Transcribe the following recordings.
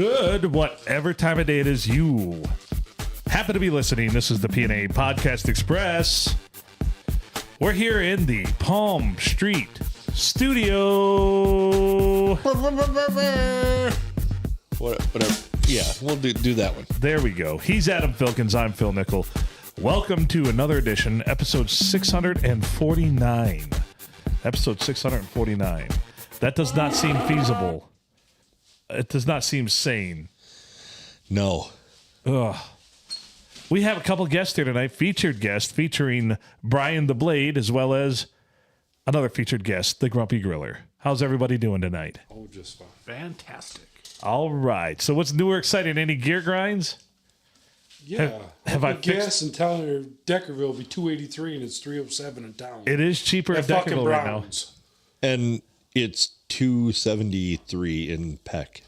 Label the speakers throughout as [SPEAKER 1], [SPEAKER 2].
[SPEAKER 1] Good, whatever time of day it is you happen to be listening. This is the P&A Podcast Express. We're here in the Palm Street studio.
[SPEAKER 2] Whatever. Yeah, we'll do that one.
[SPEAKER 1] There we go. He's Adam Filkins. I'm Phil Nickel. Welcome to another edition, episode 649. Episode 649. That does not seem feasible. It does not seem sane.
[SPEAKER 2] No.
[SPEAKER 1] Ugh. We have a couple guests here tonight. Featured guest featuring Brian the Blade, as well as another featured guest, the Grumpy Griller. How's everybody doing tonight?
[SPEAKER 3] Oh, just fine. Fantastic.
[SPEAKER 1] All right. So what's new or exciting? Any gear grinds?
[SPEAKER 3] Yeah.
[SPEAKER 1] Have I
[SPEAKER 3] gas in town or Deckerville will be $283 and it's $307 in town.
[SPEAKER 1] It is cheaper at Deckerville right now.
[SPEAKER 2] And it's $273 in Peck.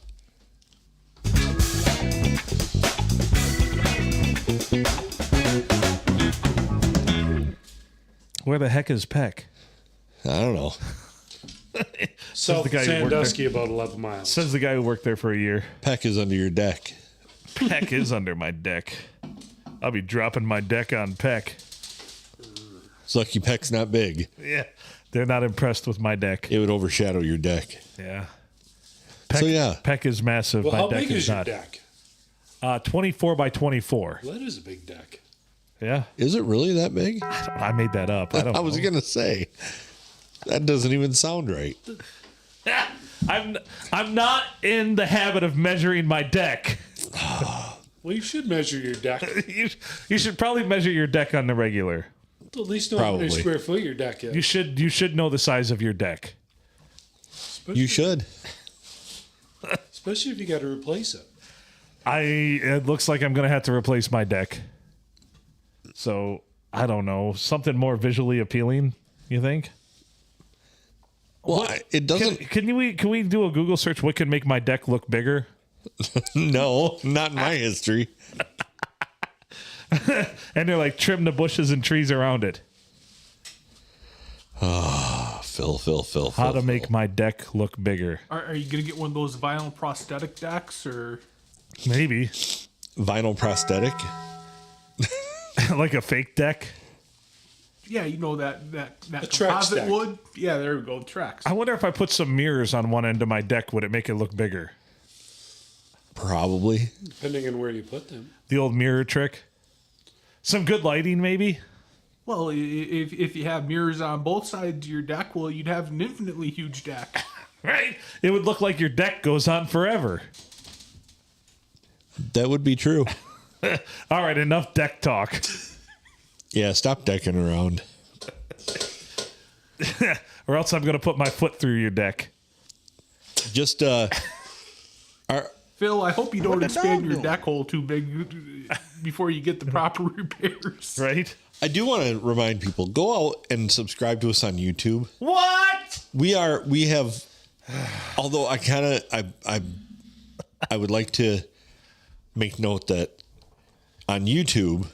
[SPEAKER 1] Where the heck is Peck?
[SPEAKER 2] I don't know.
[SPEAKER 3] South of Sandusky, about 11 miles.
[SPEAKER 1] Says the guy who worked there for a year.
[SPEAKER 2] Peck is under your deck.
[SPEAKER 1] Peck is under my deck. I'll be dropping my deck on Peck.
[SPEAKER 2] It's lucky Peck's not big.
[SPEAKER 1] Yeah. They're not impressed with my deck.
[SPEAKER 2] It would overshadow your deck.
[SPEAKER 1] Yeah. Peck is massive.
[SPEAKER 3] Well,
[SPEAKER 1] my
[SPEAKER 3] how
[SPEAKER 1] deck
[SPEAKER 3] big is
[SPEAKER 1] not.
[SPEAKER 3] your deck?
[SPEAKER 1] 24 by 24.
[SPEAKER 3] Well, that is a big deck.
[SPEAKER 1] Yeah.
[SPEAKER 2] Is it really that big?
[SPEAKER 1] I made that up. I
[SPEAKER 2] was going to say. That doesn't even sound right.
[SPEAKER 1] I'm not in the habit of measuring my deck.
[SPEAKER 3] Well, you should measure your deck.
[SPEAKER 1] You should probably measure your deck on the regular.
[SPEAKER 3] At least know how many square foot your deck is.
[SPEAKER 1] You should know the size of your deck.
[SPEAKER 2] You should.
[SPEAKER 3] Especially if you got to replace it.
[SPEAKER 1] It looks like I'm going to have to replace my deck. So, I don't know. Something more visually appealing, you think?
[SPEAKER 2] Well, it doesn't.
[SPEAKER 1] Can we do a Google search? What can make my deck look bigger?
[SPEAKER 2] No, not in my history.
[SPEAKER 1] And they're like, trim the bushes and trees around it.
[SPEAKER 2] Phil.
[SPEAKER 1] How to make my deck look bigger.
[SPEAKER 4] Are you going to get one of those vinyl prosthetic decks or?
[SPEAKER 1] Maybe.
[SPEAKER 2] Vinyl prosthetic?
[SPEAKER 1] Like a fake deck?
[SPEAKER 4] Yeah, you know that
[SPEAKER 3] Trex
[SPEAKER 4] composite
[SPEAKER 3] deck.
[SPEAKER 4] wood? Yeah, there we go, Trex.
[SPEAKER 1] I wonder if I put some mirrors on one end of my deck, would it make it look bigger?
[SPEAKER 2] Probably.
[SPEAKER 3] Depending on where you put them.
[SPEAKER 1] The old mirror trick? Some good lighting, maybe?
[SPEAKER 4] Well, if you have mirrors on both sides of your deck, well, you'd have an infinitely huge deck.
[SPEAKER 1] Right? It would look like your deck goes on forever.
[SPEAKER 2] That would be true.
[SPEAKER 1] All right, enough deck talk.
[SPEAKER 2] Yeah, stop decking around.
[SPEAKER 1] Or else I'm going to put my foot through your deck.
[SPEAKER 2] Just,
[SPEAKER 4] Phil, I hope you don't expand your deck hole too big before you get the proper repairs.
[SPEAKER 1] Right?
[SPEAKER 2] I do want to remind people, go out and subscribe to us on YouTube.
[SPEAKER 1] What?
[SPEAKER 2] We have, although I would like to make note that on YouTube,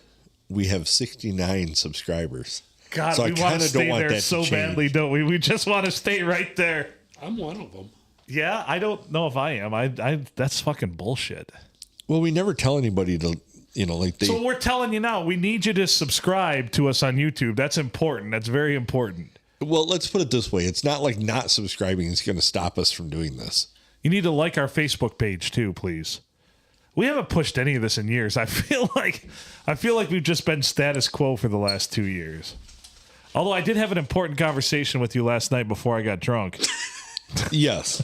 [SPEAKER 2] we have 69 subscribers.
[SPEAKER 1] God,
[SPEAKER 2] so
[SPEAKER 1] we want to stay there so
[SPEAKER 2] change.
[SPEAKER 1] badly, don't we? We just want to stay right there.
[SPEAKER 3] I'm one of them.
[SPEAKER 1] Yeah, I don't know if I am. I that's fucking bullshit.
[SPEAKER 2] Well, we never tell anybody to,
[SPEAKER 1] So we're telling you now, we need you to subscribe to us on YouTube. That's important. That's very important.
[SPEAKER 2] Well, let's put it this way. It's not like not subscribing is going to stop us from doing this.
[SPEAKER 1] You need to like our Facebook page too, please. We haven't pushed any of this in years. I feel like we've just been status quo for the last 2 years. Although I did have an important conversation with you last night before I got drunk.
[SPEAKER 2] Yes.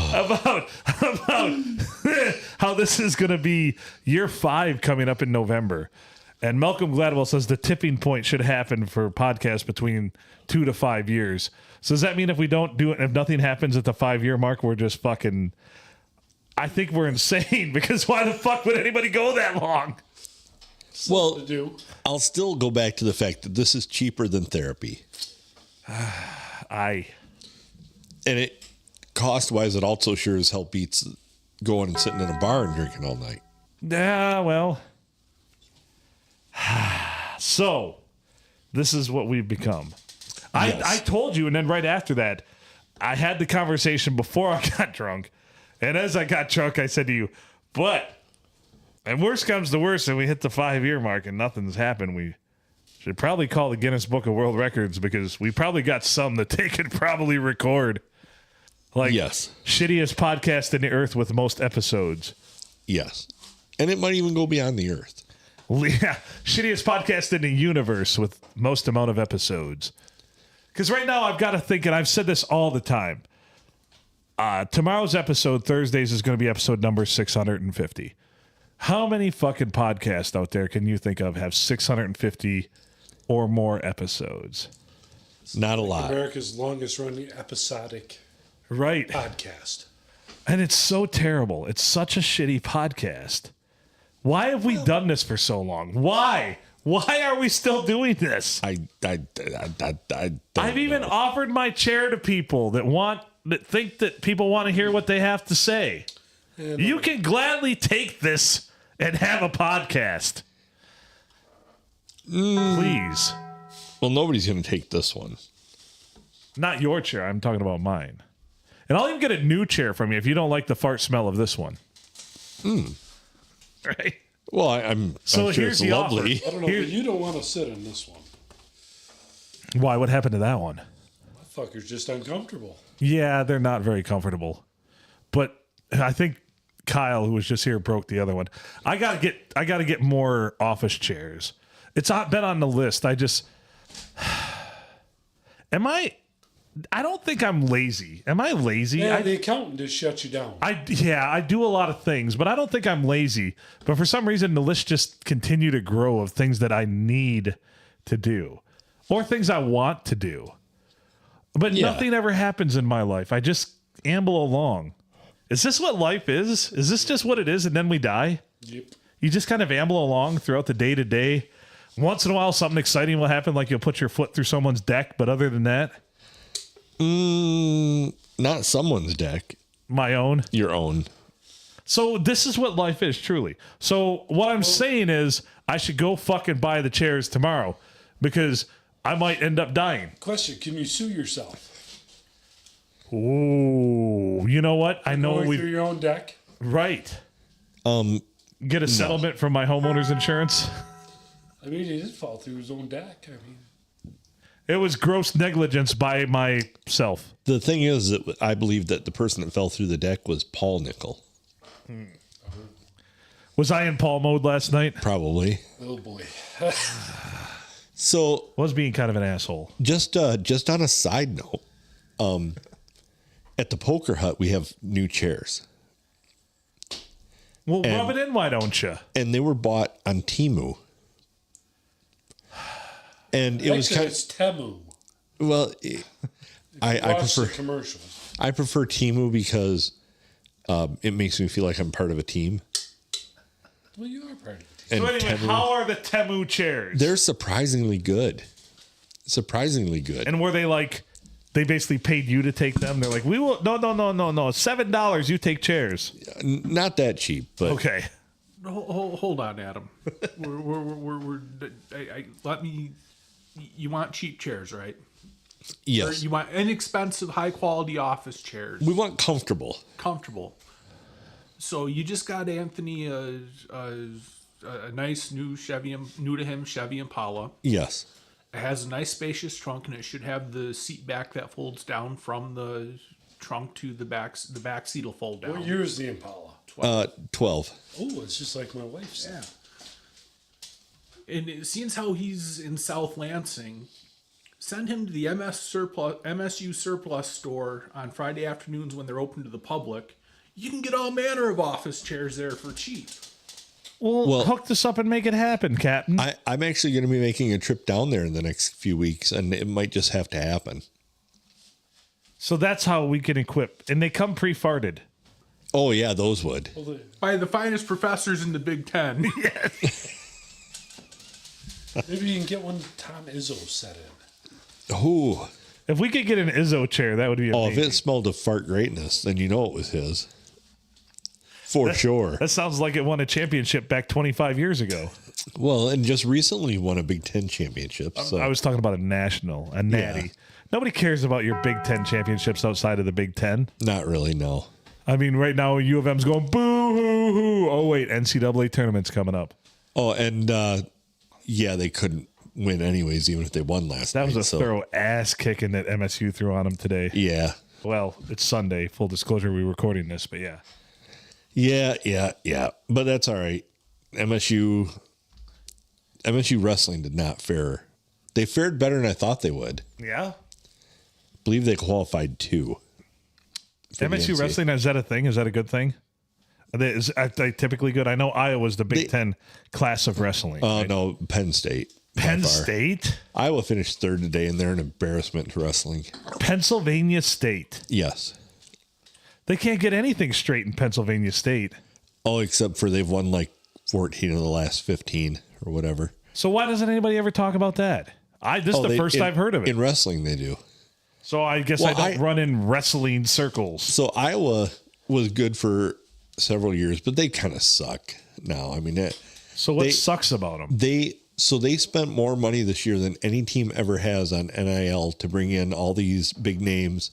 [SPEAKER 1] about how this is going to be year 5 coming up in November. And Malcolm Gladwell says the tipping point should happen for podcasts between 2 to 5 years. So does that mean if we don't do it, if nothing happens at the 5-year mark, we're just fucking... I think we're insane, because why the fuck would anybody go that long?
[SPEAKER 2] Well, I'll still go back to the fact that this is cheaper than therapy.
[SPEAKER 1] And
[SPEAKER 2] it, cost-wise, it also sure as hell beats going and sitting in a bar and drinking all night.
[SPEAKER 1] Yeah, well... So, this is what we've become. I told you, and then right after that, I had the conversation before I got drunk. And as I got drunk, I said to you, and worst comes to worst, and we hit the 5-year mark and nothing's happened, we should probably call the Guinness Book of World Records because we probably got some that they could probably record. Like,
[SPEAKER 2] Yes.
[SPEAKER 1] shittiest podcast in the earth with most episodes.
[SPEAKER 2] Yes. And it might even go beyond the earth.
[SPEAKER 1] Yeah, shittiest podcast in the universe with most amount of episodes. Because right now I've got to think, and I've said this all the time. Tomorrow's episode, Thursdays, is going to be episode number 650. How many fucking podcasts out there can you think of have 650 or more episodes?
[SPEAKER 2] Not a lot.
[SPEAKER 3] America's longest running episodic
[SPEAKER 1] Right.
[SPEAKER 3] podcast.
[SPEAKER 1] And it's so terrible. It's such a shitty podcast. Why have we done this for so long? Why? Why are we still doing this?
[SPEAKER 2] I don't
[SPEAKER 1] I've even
[SPEAKER 2] know.
[SPEAKER 1] offered my chair to people that think that people want to hear what they have to say. You can gladly take this and have a podcast. Please.
[SPEAKER 2] Well, nobody's going to take this one.
[SPEAKER 1] Not your chair. I'm talking about mine. And I'll even get a new chair from you if you don't like the fart smell of this one. Right?
[SPEAKER 2] Well, I'm
[SPEAKER 1] So
[SPEAKER 2] sure
[SPEAKER 1] here's
[SPEAKER 2] it's
[SPEAKER 1] the offer.
[SPEAKER 2] lovely.
[SPEAKER 3] I don't know, but you don't want to sit in this one.
[SPEAKER 1] Why? What happened to that one?
[SPEAKER 3] That fucker's just uncomfortable.
[SPEAKER 1] Yeah, they're not very comfortable. But I think Kyle, who was just here, broke the other one. I gotta get more office chairs. It's not been on the list. I don't think I'm lazy. Am I lazy?
[SPEAKER 3] Yeah, the accountant just shut you down.
[SPEAKER 1] I do a lot of things, but I don't think I'm lazy. But for some reason, the list just continue to grow of things that I need to do or things I want to do. But nothing ever happens in my life. I just amble along. Is this what life is? Is this just what it is and then we die?
[SPEAKER 3] Yep.
[SPEAKER 1] You just kind of amble along throughout the day to day. Once in a while, something exciting will happen, like you'll put your foot through someone's deck. But other than that,
[SPEAKER 2] Not someone's deck,
[SPEAKER 1] my own.
[SPEAKER 2] your own.
[SPEAKER 1] So this is what life is, truly. So what I'm saying is I should go fucking buy the chairs tomorrow because I might end up dying.
[SPEAKER 3] Question, can you sue yourself?
[SPEAKER 1] Ooh, you know what? I know
[SPEAKER 3] Going
[SPEAKER 1] we
[SPEAKER 3] through your own deck?
[SPEAKER 1] right. Get a settlement from my homeowner's insurance.
[SPEAKER 3] I mean, he did fall through his own deck. I mean,
[SPEAKER 1] It was gross negligence by myself.
[SPEAKER 2] The thing is that I believe that the person that fell through the deck was Paul Nickel.
[SPEAKER 1] Was I in Paul mode last night?
[SPEAKER 2] Probably.
[SPEAKER 3] oh boy.
[SPEAKER 2] So
[SPEAKER 1] Was being kind of an asshole.
[SPEAKER 2] just on a side note, at the Poker Hut, we have new chairs.
[SPEAKER 1] Well, rub it in, why don't you?
[SPEAKER 2] And they were bought on Temu. And it was
[SPEAKER 3] Actually,
[SPEAKER 2] kind
[SPEAKER 3] it's Temu.
[SPEAKER 2] well, I
[SPEAKER 3] Watch the
[SPEAKER 2] prefer
[SPEAKER 3] commercials.
[SPEAKER 2] Temu because it makes me feel like I'm part of a team.
[SPEAKER 3] Well, you are part of it.
[SPEAKER 2] And
[SPEAKER 1] So anyway,
[SPEAKER 2] Temu-
[SPEAKER 1] how are the Temu chairs?
[SPEAKER 2] they're surprisingly good. Surprisingly good.
[SPEAKER 1] And were they like, they basically paid you to take them? They're like, we will, no. $7, you take chairs.
[SPEAKER 2] Not that cheap, but
[SPEAKER 1] Okay.
[SPEAKER 4] Hold on, Adam. Let me. You want cheap chairs, right? Or
[SPEAKER 2] yes,
[SPEAKER 4] you want inexpensive, high quality office chairs,
[SPEAKER 2] we want comfortable.
[SPEAKER 4] comfortable. So you just got Anthony a nice new to him Chevy Impala.
[SPEAKER 2] Yes.
[SPEAKER 4] It has a nice spacious trunk, and it should have the seat back that folds down from the trunk to the back. The back seat will fold down.
[SPEAKER 3] What year is the Impala?
[SPEAKER 2] 12.
[SPEAKER 3] Oh, it's just like my wife's.
[SPEAKER 4] Yeah. And it seems how he's in South Lansing, send him to the MSU surplus store on Friday afternoons when they're open to the public. You can get all manner of office chairs there for cheap.
[SPEAKER 1] Well, hook this up and make it happen, Captain.
[SPEAKER 2] I'm actually going to be making a trip down there in the next few weeks, and it might just have to happen.
[SPEAKER 1] So that's how we can equip. And they come pre-farted.
[SPEAKER 2] Oh, yeah, those would.
[SPEAKER 3] Well,
[SPEAKER 4] By the finest professors in the Big Ten.
[SPEAKER 3] maybe you can get one Tom Izzo set in.
[SPEAKER 2] Oh,
[SPEAKER 1] If we could get an Izzo chair, that would be
[SPEAKER 2] oh,
[SPEAKER 1] amazing.
[SPEAKER 2] if it smelled of fart greatness, then you know it was his. For sure.
[SPEAKER 1] That sounds like it won a championship back 25 years ago.
[SPEAKER 2] Well, and just recently won a Big Ten championship. So.
[SPEAKER 1] I was talking about a national, a natty. Nobody cares about your Big Ten championships outside of the Big Ten.
[SPEAKER 2] Not really, no.
[SPEAKER 1] I mean, right now U of M's going boo hoo hoo. Oh wait, NCAA tournament's coming up.
[SPEAKER 2] Oh, and yeah, they couldn't win anyways, even if they won last night.
[SPEAKER 1] That was a thorough ass kicking that MSU threw on them today.
[SPEAKER 2] Yeah.
[SPEAKER 1] Well, it's Sunday. Full disclosure, we're recording this, but yeah.
[SPEAKER 2] Yeah. But that's all right. MSU wrestling did not fare. They fared better than I thought they would.
[SPEAKER 1] Yeah.
[SPEAKER 2] I believe they qualified 2.
[SPEAKER 1] MSU wrestling, is that a thing? Is that a good thing? Are they typically good? I know Iowa's the Big Ten class of wrestling.
[SPEAKER 2] Oh,
[SPEAKER 1] right?
[SPEAKER 2] no, Penn State.
[SPEAKER 1] Penn State?
[SPEAKER 2] Iowa finished 3rd today, and they're an embarrassment to wrestling.
[SPEAKER 1] Pennsylvania State.
[SPEAKER 2] Yes.
[SPEAKER 1] They can't get anything straight in Pennsylvania State.
[SPEAKER 2] Oh, except for they've won like 14 of the last 15 or whatever.
[SPEAKER 1] So why doesn't anybody ever talk about that? This is the first I've heard of it.
[SPEAKER 2] In wrestling, they do.
[SPEAKER 1] So I guess I don't run in wrestling circles.
[SPEAKER 2] So Iowa was good for several years, but they kind of suck now. I mean,
[SPEAKER 1] so what sucks about them?
[SPEAKER 2] They spent more money this year than any team ever has on NIL to bring in all these big names,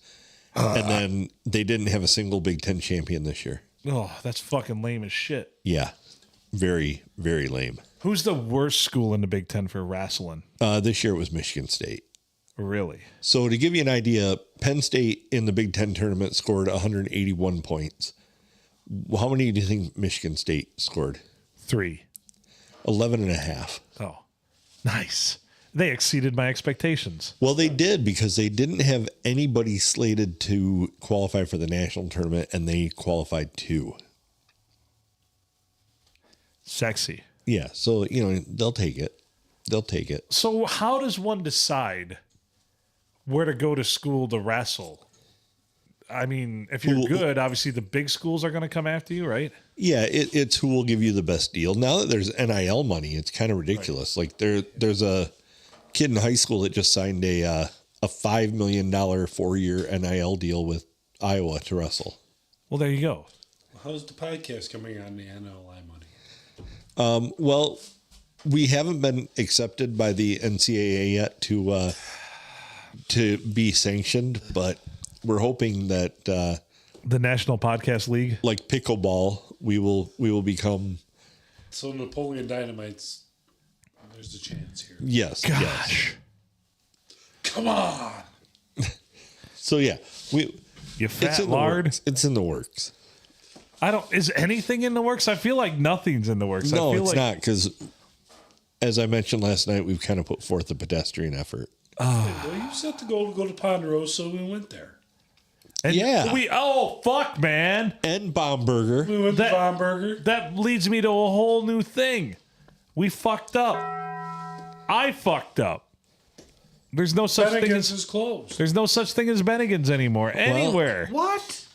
[SPEAKER 2] and then they didn't have a single Big Ten champion this year.
[SPEAKER 1] Oh, that's fucking lame as shit.
[SPEAKER 2] Yeah, very, very lame.
[SPEAKER 1] Who's the worst school in the Big Ten for wrestling?
[SPEAKER 2] This year it was Michigan State.
[SPEAKER 1] Really?
[SPEAKER 2] So to give you an idea, Penn State in the Big Ten tournament scored 181 points. How many do you think Michigan State scored?
[SPEAKER 1] 3.
[SPEAKER 2] 11.5.
[SPEAKER 1] Oh, nice. They exceeded my expectations.
[SPEAKER 2] Well, they did because they didn't have anybody slated to qualify for the national tournament, and they qualified 2.
[SPEAKER 1] Sexy.
[SPEAKER 2] Yeah, so, they'll take it. They'll take it.
[SPEAKER 1] So how does one decide where to go to school to wrestle? I mean, if you're good, obviously the big schools are going to come after you, right?
[SPEAKER 2] Yeah, it's who will give you the best deal. Now that there's NIL money, it's kind of ridiculous. Right. Like there's a kid in high school that just signed a $5 million 4-year NIL deal with Iowa to wrestle.
[SPEAKER 1] Well, there you go.
[SPEAKER 3] How's the podcast coming on the NLI money?
[SPEAKER 2] Well, we haven't been accepted by the NCAA yet to be sanctioned, but we're hoping that
[SPEAKER 1] the National Podcast League,
[SPEAKER 2] like pickleball, we will become.
[SPEAKER 3] So Napoleon Dynamite's. There's a chance here.
[SPEAKER 2] Yes.
[SPEAKER 1] Gosh.
[SPEAKER 2] Yes.
[SPEAKER 3] Come on.
[SPEAKER 2] So yeah,
[SPEAKER 1] you fat lard.
[SPEAKER 2] It's in the works.
[SPEAKER 1] Is anything in the works? I feel like nothing's in the works.
[SPEAKER 2] No,
[SPEAKER 1] I feel
[SPEAKER 2] it's not, because as I mentioned last night, we've kind of put forth a pedestrian effort.
[SPEAKER 3] Well, you said to go to Ponderosa, so we went there.
[SPEAKER 1] And
[SPEAKER 2] yeah.
[SPEAKER 1] Fuck, man.
[SPEAKER 2] And Baumburger.
[SPEAKER 3] We went to Baumburger.
[SPEAKER 1] That leads me to a whole new thing. We fucked up. I fucked up. There's no such thing as
[SPEAKER 3] is closed.
[SPEAKER 1] There's no such thing as Bennigan's anymore. Anywhere.
[SPEAKER 3] What?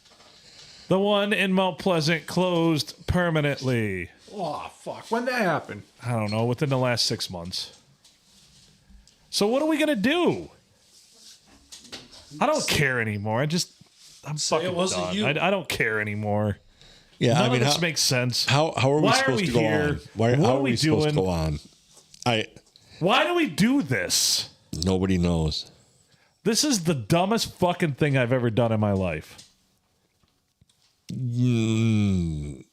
[SPEAKER 1] The one in Mount Pleasant closed permanently.
[SPEAKER 4] Oh, fuck. When that happened?
[SPEAKER 1] I don't know, within the last 6 months. So what are we going to do? I don't care anymore. I'm fucking
[SPEAKER 3] it wasn't
[SPEAKER 1] done.
[SPEAKER 3] you.
[SPEAKER 1] I don't care anymore.
[SPEAKER 2] Yeah,
[SPEAKER 1] None of this makes sense.
[SPEAKER 2] How are we supposed to go on? How are we supposed to go on?
[SPEAKER 1] Why do we do this?
[SPEAKER 2] Nobody knows.
[SPEAKER 1] This is the dumbest fucking thing I've ever done in my life.
[SPEAKER 2] No,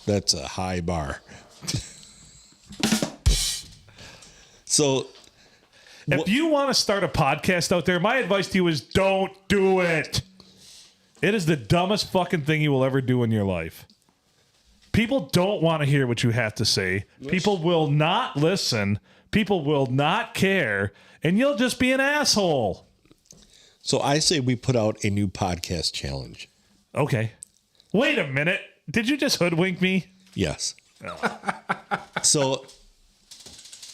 [SPEAKER 2] that's a high bar. So,
[SPEAKER 1] if you want to start a podcast out there, my advice to you is don't do it. It is the dumbest fucking thing you will ever do in your life. People don't want to hear what you have to say. People will not listen. People will not care. And you'll just be an asshole.
[SPEAKER 2] So I say we put out a new podcast challenge.
[SPEAKER 1] Okay. Wait a minute. Did you just hoodwink me?
[SPEAKER 2] Yes. So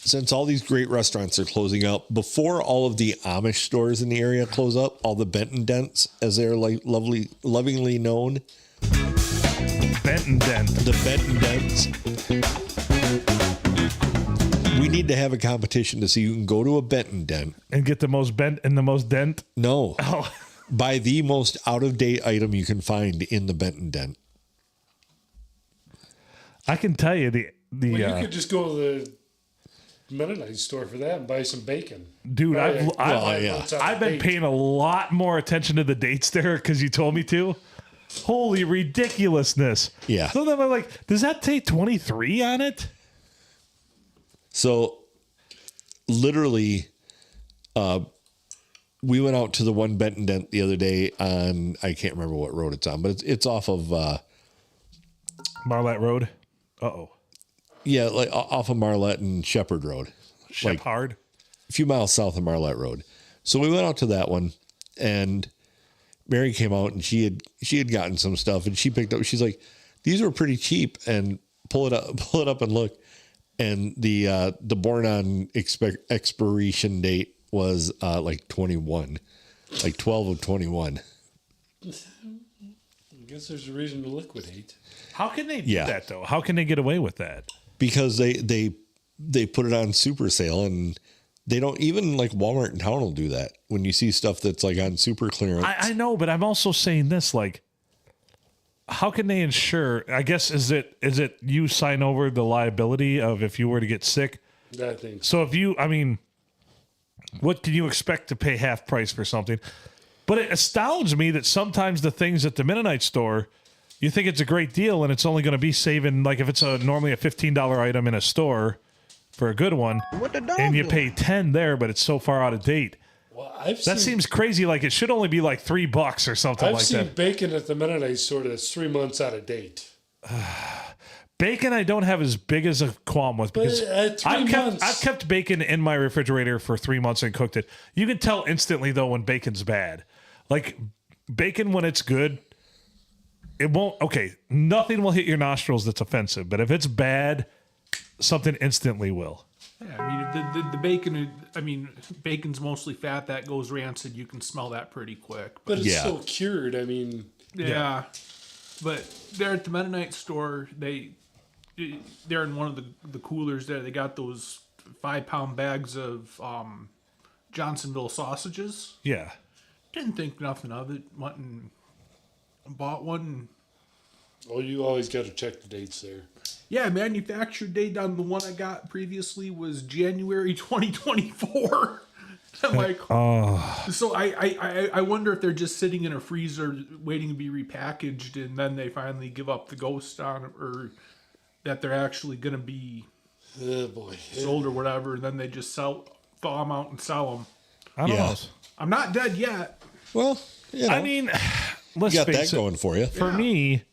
[SPEAKER 2] since all these great restaurants are closing up, before all of the Amish stores in the area close up, all the Benton Dents, as they're lovingly known.
[SPEAKER 1] Benton Dent.
[SPEAKER 2] The Benton Dents. We need to have a competition to see who can go to a Benton Dent.
[SPEAKER 1] And get the most bent and the most dent?
[SPEAKER 2] No.
[SPEAKER 1] Oh.
[SPEAKER 2] Buy the most out-of-date item you can find in the Benton Dent.
[SPEAKER 1] I can tell you the
[SPEAKER 3] You could just go to the Mennonite store for that and buy some bacon.
[SPEAKER 1] Dude, I've been
[SPEAKER 3] paying.
[SPEAKER 1] paying a lot more attention to the dates there because you told me to. Holy ridiculousness.
[SPEAKER 2] Yeah.
[SPEAKER 1] So then I'm like, does that say 23 on it?
[SPEAKER 2] So literally, we went out to the one Benton Dent the other day on, I can't remember what road it's on, but it's off of,
[SPEAKER 1] Marlette Road. Uh-oh.
[SPEAKER 2] yeah, like off of Marlette and Shepherd Road.
[SPEAKER 1] Shepherd.
[SPEAKER 2] A few miles south of Marlette Road. So we went out to that one, and Mary came out, and she had gotten some stuff, and she picked up. She's like, "These were pretty cheap," and pull it up and look, and the born on expiration date was like 21, like 12 of 21.
[SPEAKER 3] I guess there's a reason to liquidate.
[SPEAKER 1] How can they do
[SPEAKER 2] Yeah.
[SPEAKER 1] that, though? How can they get away with that?
[SPEAKER 2] Because they put it on super sale, and they don't even, like, Walmart in town will do that when you see stuff that's like on super clearance.
[SPEAKER 1] I know, but I'm also saying this, like, how can they insure? I guess is it you sign over the liability of if you were to get sick?
[SPEAKER 3] I think.
[SPEAKER 1] So if you, I mean, what can you expect to pay half price for something? But it astounds me that sometimes the things at the Mennonite store, you think it's a great deal and it's only going to be saving, like if it's normally a $15 item in a store for a good one, and you pay 10 there, but it's so far out of date.
[SPEAKER 3] Well,
[SPEAKER 1] That seems crazy. Like it should only be like $3 or something
[SPEAKER 3] I've
[SPEAKER 1] like
[SPEAKER 3] seen
[SPEAKER 1] that.
[SPEAKER 3] bacon at the Mennonite store that's 3 months out of date.
[SPEAKER 1] Bacon I don't have as big as a qualm with because
[SPEAKER 3] at 3
[SPEAKER 1] I've
[SPEAKER 3] months.
[SPEAKER 1] kept bacon in my refrigerator for 3 months and cooked it. You can tell instantly though when bacon's bad. Like bacon when it's good, it won't. Okay, nothing will hit your nostrils that's offensive, but if it's bad, something instantly will.
[SPEAKER 4] Yeah, I mean the bacon. I mean bacon's mostly fat that goes rancid. You can smell that pretty quick.
[SPEAKER 3] But it's
[SPEAKER 2] Yeah.
[SPEAKER 3] still cured. I mean,
[SPEAKER 4] Yeah. But there at the Mennonite store, they're in one of the coolers there. They got those 5-pound bags of Johnsonville sausages.
[SPEAKER 1] Yeah.
[SPEAKER 4] Didn't think nothing of it. Went and bought one.
[SPEAKER 3] well, you always got to check the dates there.
[SPEAKER 4] Yeah, manufacture date on the one I got previously was January 2024. I'm like, so I wonder if they're just sitting in a freezer waiting to be repackaged, and then they finally give up the ghost on it, or that they're actually going to be
[SPEAKER 3] Oh boy.
[SPEAKER 4] sold or whatever, and then they just thaw them out and sell them.
[SPEAKER 1] I don't
[SPEAKER 2] Yeah.
[SPEAKER 1] know.
[SPEAKER 4] I'm not dead yet.
[SPEAKER 2] Well, you know,
[SPEAKER 1] I mean, let's
[SPEAKER 2] you got that
[SPEAKER 1] face it.
[SPEAKER 2] going for you.
[SPEAKER 1] For me,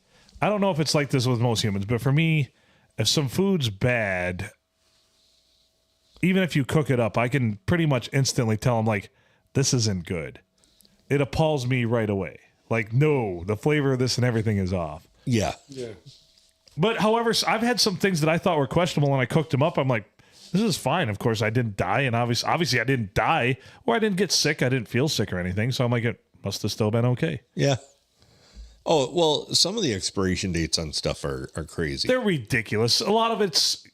[SPEAKER 1] I don't know if it's like this with most humans, but for me, if some food's bad, even if you cook it up, I can pretty much instantly tell them, like, this isn't good. It appalls me right away. Like, no, the flavor of this and everything is off.
[SPEAKER 2] Yeah.
[SPEAKER 3] Yeah.
[SPEAKER 1] But however, I've had some things that I thought were questionable and I cooked them up. I'm like, this is fine. Of course, I didn't die. And obviously I didn't die or I didn't get sick. I didn't feel sick or anything. So I'm like, it must have still been okay.
[SPEAKER 2] Yeah. Oh, well, some of the expiration dates on stuff are crazy.
[SPEAKER 1] They're ridiculous. A lot of it's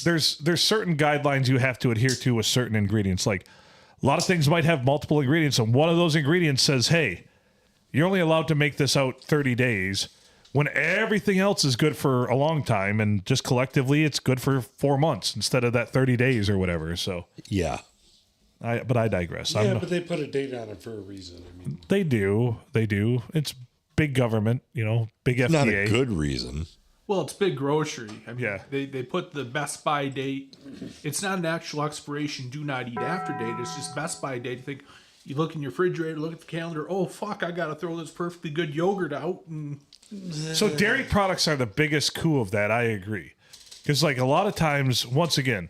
[SPEAKER 1] there's certain guidelines you have to adhere to with certain ingredients. Like a lot of things might have multiple ingredients, and one of those ingredients says, "Hey, you're only allowed to make this out 30 days." When everything else is good for a long time, and just collectively, it's good for 4 months instead of that 30 days or whatever. So,
[SPEAKER 2] Yeah.
[SPEAKER 1] but I digress.
[SPEAKER 3] Yeah, but they put a date on it for a reason. I mean,
[SPEAKER 1] They do. It's big government, big FDA.
[SPEAKER 2] Not a good reason.
[SPEAKER 4] Well, it's big grocery. I mean,
[SPEAKER 1] Yeah.
[SPEAKER 4] they put the Best Buy date. It's not an actual expiration, do not eat after date. It's just Best Buy date. You think you look in your refrigerator, look at the calendar. Oh fuck, I gotta throw this perfectly good yogurt out. And
[SPEAKER 1] So dairy products are the biggest coup of that. I agree. Because like a lot of times, once again,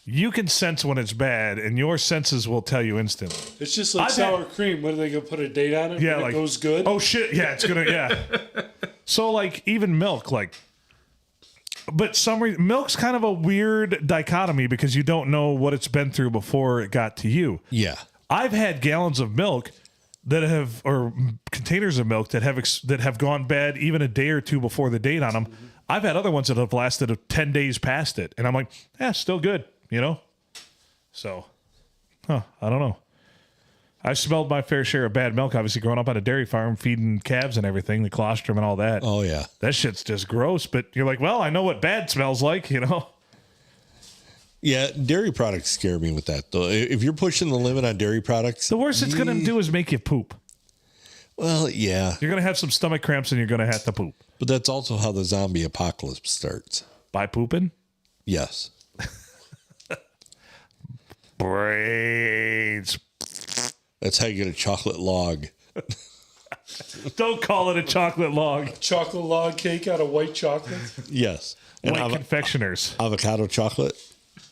[SPEAKER 1] you can sense when it's bad and your senses will tell you instantly.
[SPEAKER 3] it's just like
[SPEAKER 1] I
[SPEAKER 3] sour
[SPEAKER 1] bet-
[SPEAKER 3] cream. What are they gonna put a date on it?
[SPEAKER 1] Yeah,
[SPEAKER 3] when
[SPEAKER 1] like
[SPEAKER 3] it goes good.
[SPEAKER 1] Oh shit, yeah, it's gonna yeah. So like even milk, like but milk's kind of a weird dichotomy because you don't know what it's been through before it got to you.
[SPEAKER 2] Yeah.
[SPEAKER 1] I've had gallons of milk that have, or containers of milk that have gone bad even a day or two before the date on them. I've had other ones that have lasted 10 days past it, and I'm like, still good, So, I don't know. I've smelled my fair share of bad milk. Obviously, growing up on a dairy farm, feeding calves and everything, the colostrum and all that.
[SPEAKER 2] Oh, yeah.
[SPEAKER 1] That shit's just gross. But you're like, well, I know what bad smells like,
[SPEAKER 2] Yeah. Yeah, dairy products scare me with that, though. If you're pushing the limit on dairy products,
[SPEAKER 1] The worst it's going to do is make you poop.
[SPEAKER 2] well, yeah.
[SPEAKER 1] You're going to have some stomach cramps and you're going to have to poop.
[SPEAKER 2] But that's also how the zombie apocalypse starts.
[SPEAKER 1] By pooping?
[SPEAKER 2] Yes.
[SPEAKER 1] Brains.
[SPEAKER 2] That's how you get a chocolate log.
[SPEAKER 1] Don't call it a chocolate log.
[SPEAKER 3] Chocolate log cake out of white chocolate.
[SPEAKER 2] Yes. And
[SPEAKER 1] White confectioners.
[SPEAKER 2] avocado chocolate.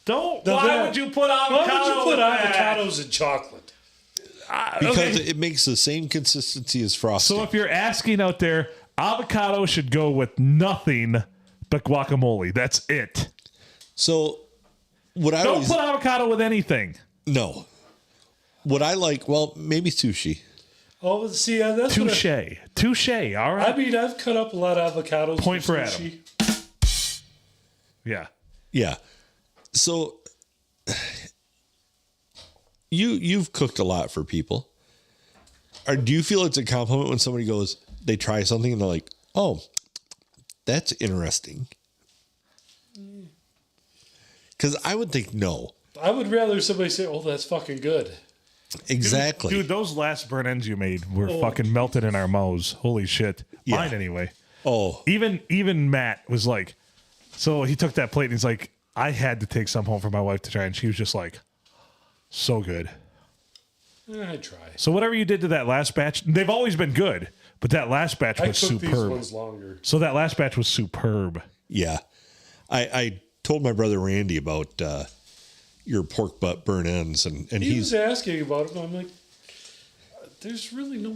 [SPEAKER 1] Don't.
[SPEAKER 3] Now
[SPEAKER 1] Why
[SPEAKER 3] that-
[SPEAKER 1] would you put
[SPEAKER 3] Why
[SPEAKER 1] avocado?
[SPEAKER 3] would you put
[SPEAKER 1] in that?
[SPEAKER 3] avocados in chocolate?
[SPEAKER 2] Because
[SPEAKER 1] Okay.
[SPEAKER 2] it makes the same consistency as frosting.
[SPEAKER 1] So if you're asking out there, avocado should go with nothing but guacamole. That's it.
[SPEAKER 2] So what I
[SPEAKER 1] Don't
[SPEAKER 2] always
[SPEAKER 1] put avocado with anything.
[SPEAKER 2] no. What I like, well, maybe sushi.
[SPEAKER 3] Oh, see, that's what
[SPEAKER 1] Touche. Touche. All right.
[SPEAKER 3] I mean, I've cut up a lot of avocados.
[SPEAKER 1] Point for
[SPEAKER 3] sushi.
[SPEAKER 1] Yeah.
[SPEAKER 2] Yeah. So you've cooked a lot for people. Or do you feel it's a compliment when somebody goes, they try something and they're like, "Oh, that's interesting"? Because I would think no.
[SPEAKER 3] I would rather somebody say, "Oh, that's fucking good."
[SPEAKER 2] Exactly.
[SPEAKER 1] Dude, those last burnt ends you made were fucking melted in our mouths. Holy shit.
[SPEAKER 2] Yeah.
[SPEAKER 1] Mine anyway.
[SPEAKER 2] Oh,
[SPEAKER 1] Even Matt was like, so he took that plate and he's like, I had to take some home for my wife to try, and she was just like, so good.
[SPEAKER 3] I try.
[SPEAKER 1] So whatever you did to that last batch, they've always been good, but that last batch
[SPEAKER 3] I
[SPEAKER 1] was
[SPEAKER 3] cook these
[SPEAKER 1] superb.
[SPEAKER 3] ones longer.
[SPEAKER 1] So that last batch was superb.
[SPEAKER 2] yeah. I told my brother Randy about your pork butt burn ends, and
[SPEAKER 3] He
[SPEAKER 2] he's
[SPEAKER 3] was asking about it, and I'm like, "There's really no."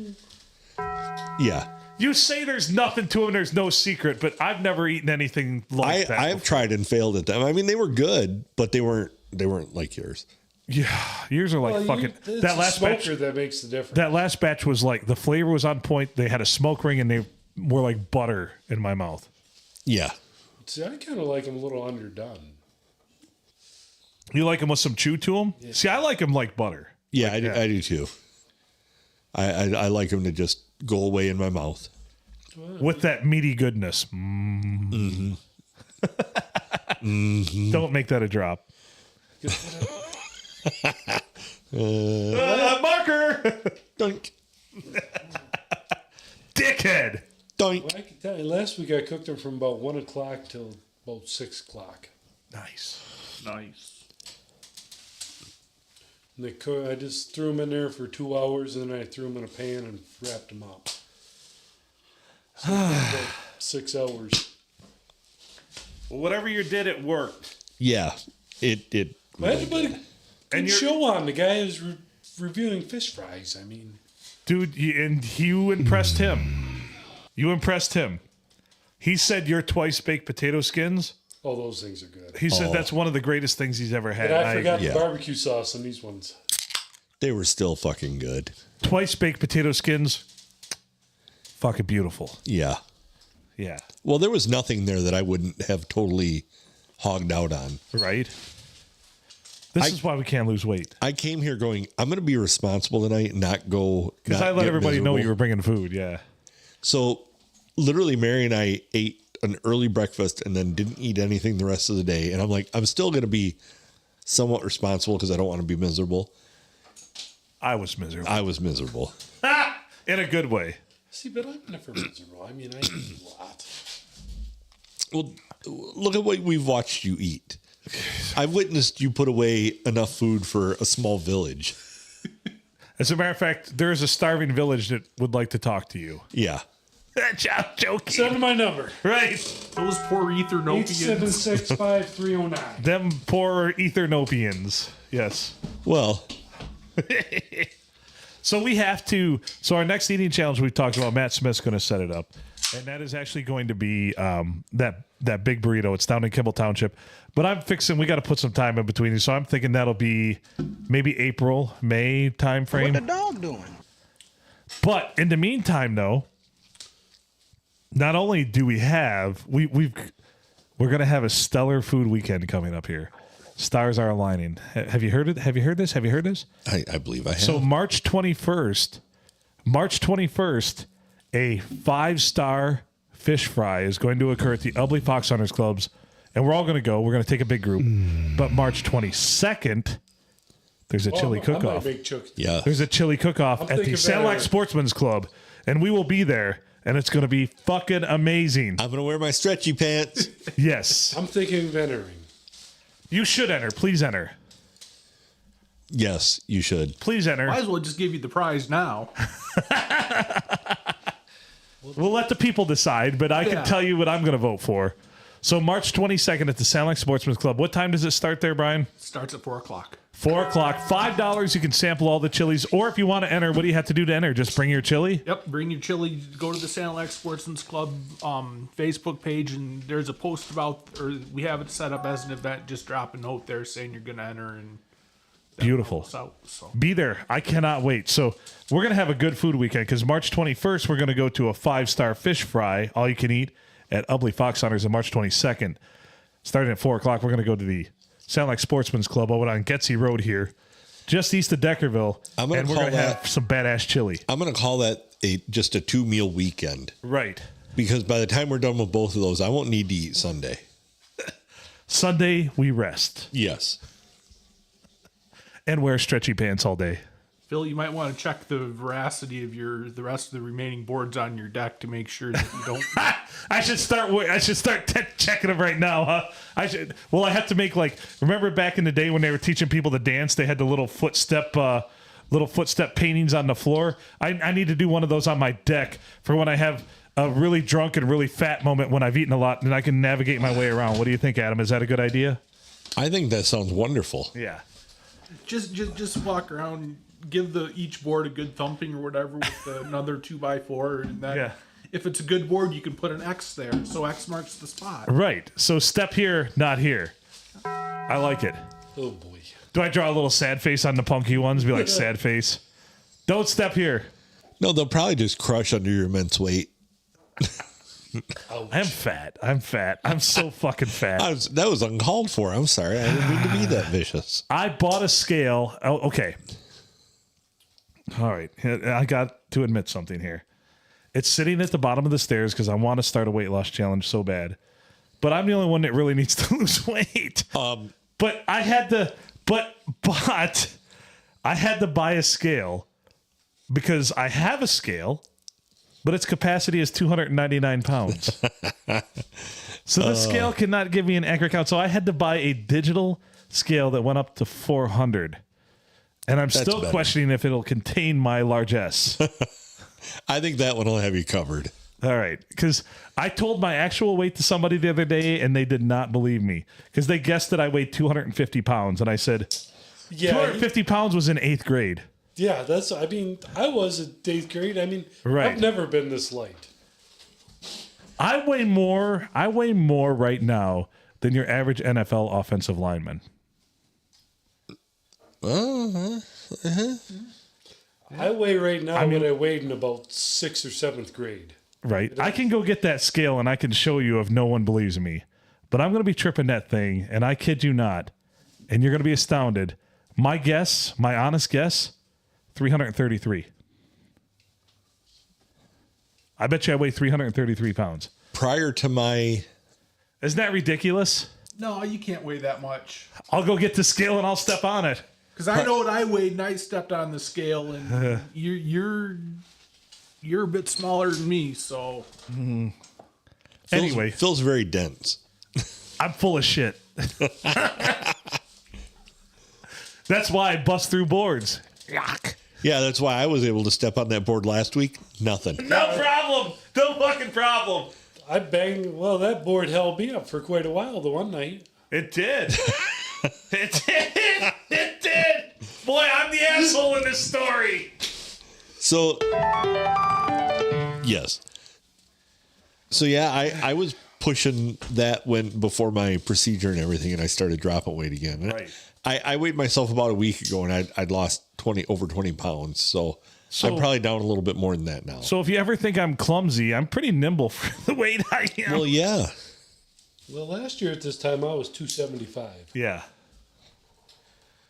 [SPEAKER 2] yeah.
[SPEAKER 1] You say there's nothing to them, there's no secret, but I've never eaten anything like that.
[SPEAKER 2] I've tried and failed at them. I mean, they were good, but they weren't like yours.
[SPEAKER 1] Yeah, yours are like
[SPEAKER 3] Well,
[SPEAKER 1] fucking.
[SPEAKER 3] it's
[SPEAKER 1] That
[SPEAKER 3] the
[SPEAKER 1] last batch.
[SPEAKER 3] smoker that makes the difference.
[SPEAKER 1] That last batch was like the flavor was on point. They had a smoke ring and they were like butter in my mouth.
[SPEAKER 2] Yeah.
[SPEAKER 3] See, I kind of like them a little underdone.
[SPEAKER 1] You like them with some chew to them?
[SPEAKER 3] Yeah.
[SPEAKER 1] See, I like them like butter.
[SPEAKER 2] Yeah, I
[SPEAKER 1] that.
[SPEAKER 2] do too. I like them to just go away in my mouth.
[SPEAKER 1] With that meaty goodness. Mm. Don't make that a drop. Marker!
[SPEAKER 2] Doink.
[SPEAKER 1] Dickhead!
[SPEAKER 2] Doink.
[SPEAKER 3] Well, I can tell you, last week I cooked them from about 1 o'clock till about 6 o'clock.
[SPEAKER 1] Nice.
[SPEAKER 4] Nice.
[SPEAKER 3] And I just threw them in there for 2 hours, and then I threw them in a pan and wrapped them up. So about 6 hours.
[SPEAKER 1] Well, whatever you did, it worked.
[SPEAKER 2] Yeah. It
[SPEAKER 3] I had to put a
[SPEAKER 1] And
[SPEAKER 3] good
[SPEAKER 1] you're-
[SPEAKER 3] show on. The guy who's reviewing fish fries. I mean,
[SPEAKER 1] Dude, you impressed him. You impressed him. He said your twice baked potato skins.
[SPEAKER 3] all those things are good.
[SPEAKER 1] He said that's one of the greatest things he's ever had.
[SPEAKER 3] And I forgot
[SPEAKER 2] yeah.
[SPEAKER 3] the barbecue sauce on these ones.
[SPEAKER 2] they were still fucking good.
[SPEAKER 1] Twice baked potato skins. Fucking beautiful.
[SPEAKER 2] Yeah.
[SPEAKER 1] Yeah.
[SPEAKER 2] Well, there was nothing there that I wouldn't have totally hogged out on.
[SPEAKER 1] Right? This is why we can't lose weight.
[SPEAKER 2] I came here going, I'm going to be responsible tonight and not go.
[SPEAKER 1] Because I let everybody know you were bringing food. Yeah.
[SPEAKER 2] So literally, Mary and I ate an early breakfast and then didn't eat anything the rest of the day. And I'm like, I'm still going to be somewhat responsible because I don't want to be miserable.
[SPEAKER 1] I was miserable.
[SPEAKER 2] I was miserable.
[SPEAKER 1] In a good way.
[SPEAKER 3] See, but I'm never miserable. I mean, I eat a lot.
[SPEAKER 2] Well, look at what we've watched you eat. I've witnessed you put away enough food for a small village.
[SPEAKER 1] As a matter of fact, there is a starving village that would like to talk to you.
[SPEAKER 2] Yeah.
[SPEAKER 1] Joking.
[SPEAKER 3] Send my number.
[SPEAKER 1] Right.
[SPEAKER 4] Those poor Ethiopians.
[SPEAKER 3] 8765309.
[SPEAKER 1] Them poor Ethiopians. Yes.
[SPEAKER 2] Well,
[SPEAKER 1] So we have to. So our next eating challenge we've talked about, Matt Smith's going to set it up, and that is actually going to be that big burrito. It's down in Kimball Township, but I'm fixing. We got to put some time in between these, so I'm thinking that'll be maybe April, May time frame.
[SPEAKER 5] What the dog doing?
[SPEAKER 1] But in the meantime, though, not only do we have we're going to have a stellar food weekend coming up here. Stars are aligning. Have you heard it? Have you heard this? Have you heard this?
[SPEAKER 2] I believe I have.
[SPEAKER 1] So March 21st, a 5-star fish fry is going to occur at the Ubley Fox Hunters Clubs and we're all going to go. We're going to take a big group. But March 22nd, there's a chili
[SPEAKER 3] I might
[SPEAKER 1] cook-off.
[SPEAKER 3] make chili.
[SPEAKER 2] Yeah.
[SPEAKER 1] There's a chili cook-off at the
[SPEAKER 3] thinking
[SPEAKER 1] Sanilac
[SPEAKER 3] better.
[SPEAKER 1] Sportsman's Club, and we will be there, and it's going to be fucking amazing.
[SPEAKER 2] I'm going to wear my stretchy pants.
[SPEAKER 1] Yes.
[SPEAKER 3] I'm thinking of entering.
[SPEAKER 1] You should enter. Please enter.
[SPEAKER 2] Yes, you should.
[SPEAKER 1] Please enter.
[SPEAKER 4] Might as well just give you the prize now.
[SPEAKER 1] We'll let the people decide, but I can
[SPEAKER 4] Yeah.
[SPEAKER 1] tell you what I'm going to vote for. So March 22nd at the Sanilac Sportsman's Club. What time does it start there, Brian?
[SPEAKER 4] Starts at 4 o'clock.
[SPEAKER 1] 4 o'clock. $5. You can sample all the chilies. Or if you want to enter, what do you have to do to enter? Just bring your chili?
[SPEAKER 4] Yep, bring your chili. Go to the Sanilac Sportsman's Club Facebook page, and there's a post about, or we have it set up as an event. Just drop a note there saying you're going to enter, and
[SPEAKER 1] Beautiful.
[SPEAKER 4] So
[SPEAKER 1] Be there. I cannot wait. So we're going to have a good food weekend because March 21st, we're going to go to a 5-star fish fry, all you can eat, at Ubley Fox Hunters on March 22nd. Starting at 4 o'clock, we're going to go to the Sanilac Sportsman's Club over on Getsy Road here, just east of Deckerville.
[SPEAKER 2] I'm gonna
[SPEAKER 1] and we're
[SPEAKER 2] call
[SPEAKER 1] going to
[SPEAKER 2] that-
[SPEAKER 1] have some badass chili.
[SPEAKER 2] I'm going to call that just a 2-meal weekend
[SPEAKER 1] Right.
[SPEAKER 2] because by the time we're done with both of those, I won't need to eat Sunday.
[SPEAKER 1] Sunday, we rest
[SPEAKER 2] Yes.
[SPEAKER 1] and wear stretchy pants all day.
[SPEAKER 4] Phil, you might want to check the veracity of the rest of the remaining boards on your deck to make sure that you don't.
[SPEAKER 1] I should start checking them right now, huh? I have to make remember back in the day when they were teaching people to dance, they had the little footstep paintings on the floor. I need to do one of those on my deck for when I have a really drunk and really fat moment when I've eaten a lot and I can navigate my way around. What do you think, Adam? Is that a good idea?
[SPEAKER 2] I think that sounds wonderful.
[SPEAKER 1] Yeah.
[SPEAKER 4] Just walk around, give each board a good thumping or whatever with another 2x4, and then
[SPEAKER 1] Yeah.
[SPEAKER 4] if it's a good board, you can put an X there, so X marks the spot.
[SPEAKER 1] Right. So step here, not here. I like it.
[SPEAKER 3] Oh boy.
[SPEAKER 1] Do I draw a little sad face on the punky ones? Be like, sad face. Don't step here.
[SPEAKER 2] No, they'll probably just crush under your immense weight.
[SPEAKER 1] I'm fat. I'm so fucking fat.
[SPEAKER 2] That was uncalled for. I'm sorry. I didn't mean to be that vicious.
[SPEAKER 1] I bought a scale. Oh, okay. All right. I got to admit something here. It's sitting at the bottom of the stairs because I want to start a weight loss challenge so bad. But I'm the only one that really needs to lose weight. But I had to I had to buy a scale because I have a scale, but its capacity is 299 pounds. So the scale cannot give me an accurate count. So I had to buy a digital scale that went up to 400. And I'm still
[SPEAKER 2] better.
[SPEAKER 1] questioning if it'll contain my largesse.
[SPEAKER 2] I think that one will have you covered.
[SPEAKER 1] All right. Because I told my actual weight to somebody the other day, and they did not believe me. Because they guessed that I weighed 250 pounds. And I said,
[SPEAKER 3] Yeah.
[SPEAKER 1] 250 pounds was in 8th grade.
[SPEAKER 3] Yeah, I was in 8th grade.
[SPEAKER 1] Right.
[SPEAKER 3] I've never been this light.
[SPEAKER 1] I weigh more right now than your average NFL offensive lineman.
[SPEAKER 3] I weigh right now what I weighed in about 6th or 7th grade.
[SPEAKER 1] Right. I can go get that scale and I can show you if no one believes me. But I'm going to be tripping that thing, and I kid you not, and you're going to be astounded. My honest guess, 333. I bet you I weigh 333 pounds.
[SPEAKER 2] Prior to my...
[SPEAKER 1] Isn't that ridiculous?
[SPEAKER 4] No, you can't weigh that much.
[SPEAKER 1] I'll go get the scale and I'll step on it.
[SPEAKER 4] Because I know what I weighed, and I stepped on the scale, and you're a bit smaller than me, so
[SPEAKER 1] Anyway,
[SPEAKER 2] Phil's very dense.
[SPEAKER 1] I'm full of shit. That's why I bust through boards. Yuck.
[SPEAKER 2] Yeah, that's why I was able to step on that board last week. Nothing.
[SPEAKER 1] No problem. No fucking problem.
[SPEAKER 3] I banged, that board held me up for quite a while the one night.
[SPEAKER 1] It did. It did. It did. Boy, I'm the asshole in this story.
[SPEAKER 2] So, yes. So, yeah, I was pushing that before my procedure and everything, and I started dropping weight again.
[SPEAKER 1] Right.
[SPEAKER 2] I weighed myself about a week ago, and I'd lost over 20 pounds. So I'm probably down a little bit more than that now.
[SPEAKER 1] So if you ever think I'm clumsy, I'm pretty nimble for the weight I am.
[SPEAKER 2] Well, yeah.
[SPEAKER 3] Well, last year at this time, I was 275.
[SPEAKER 1] Yeah.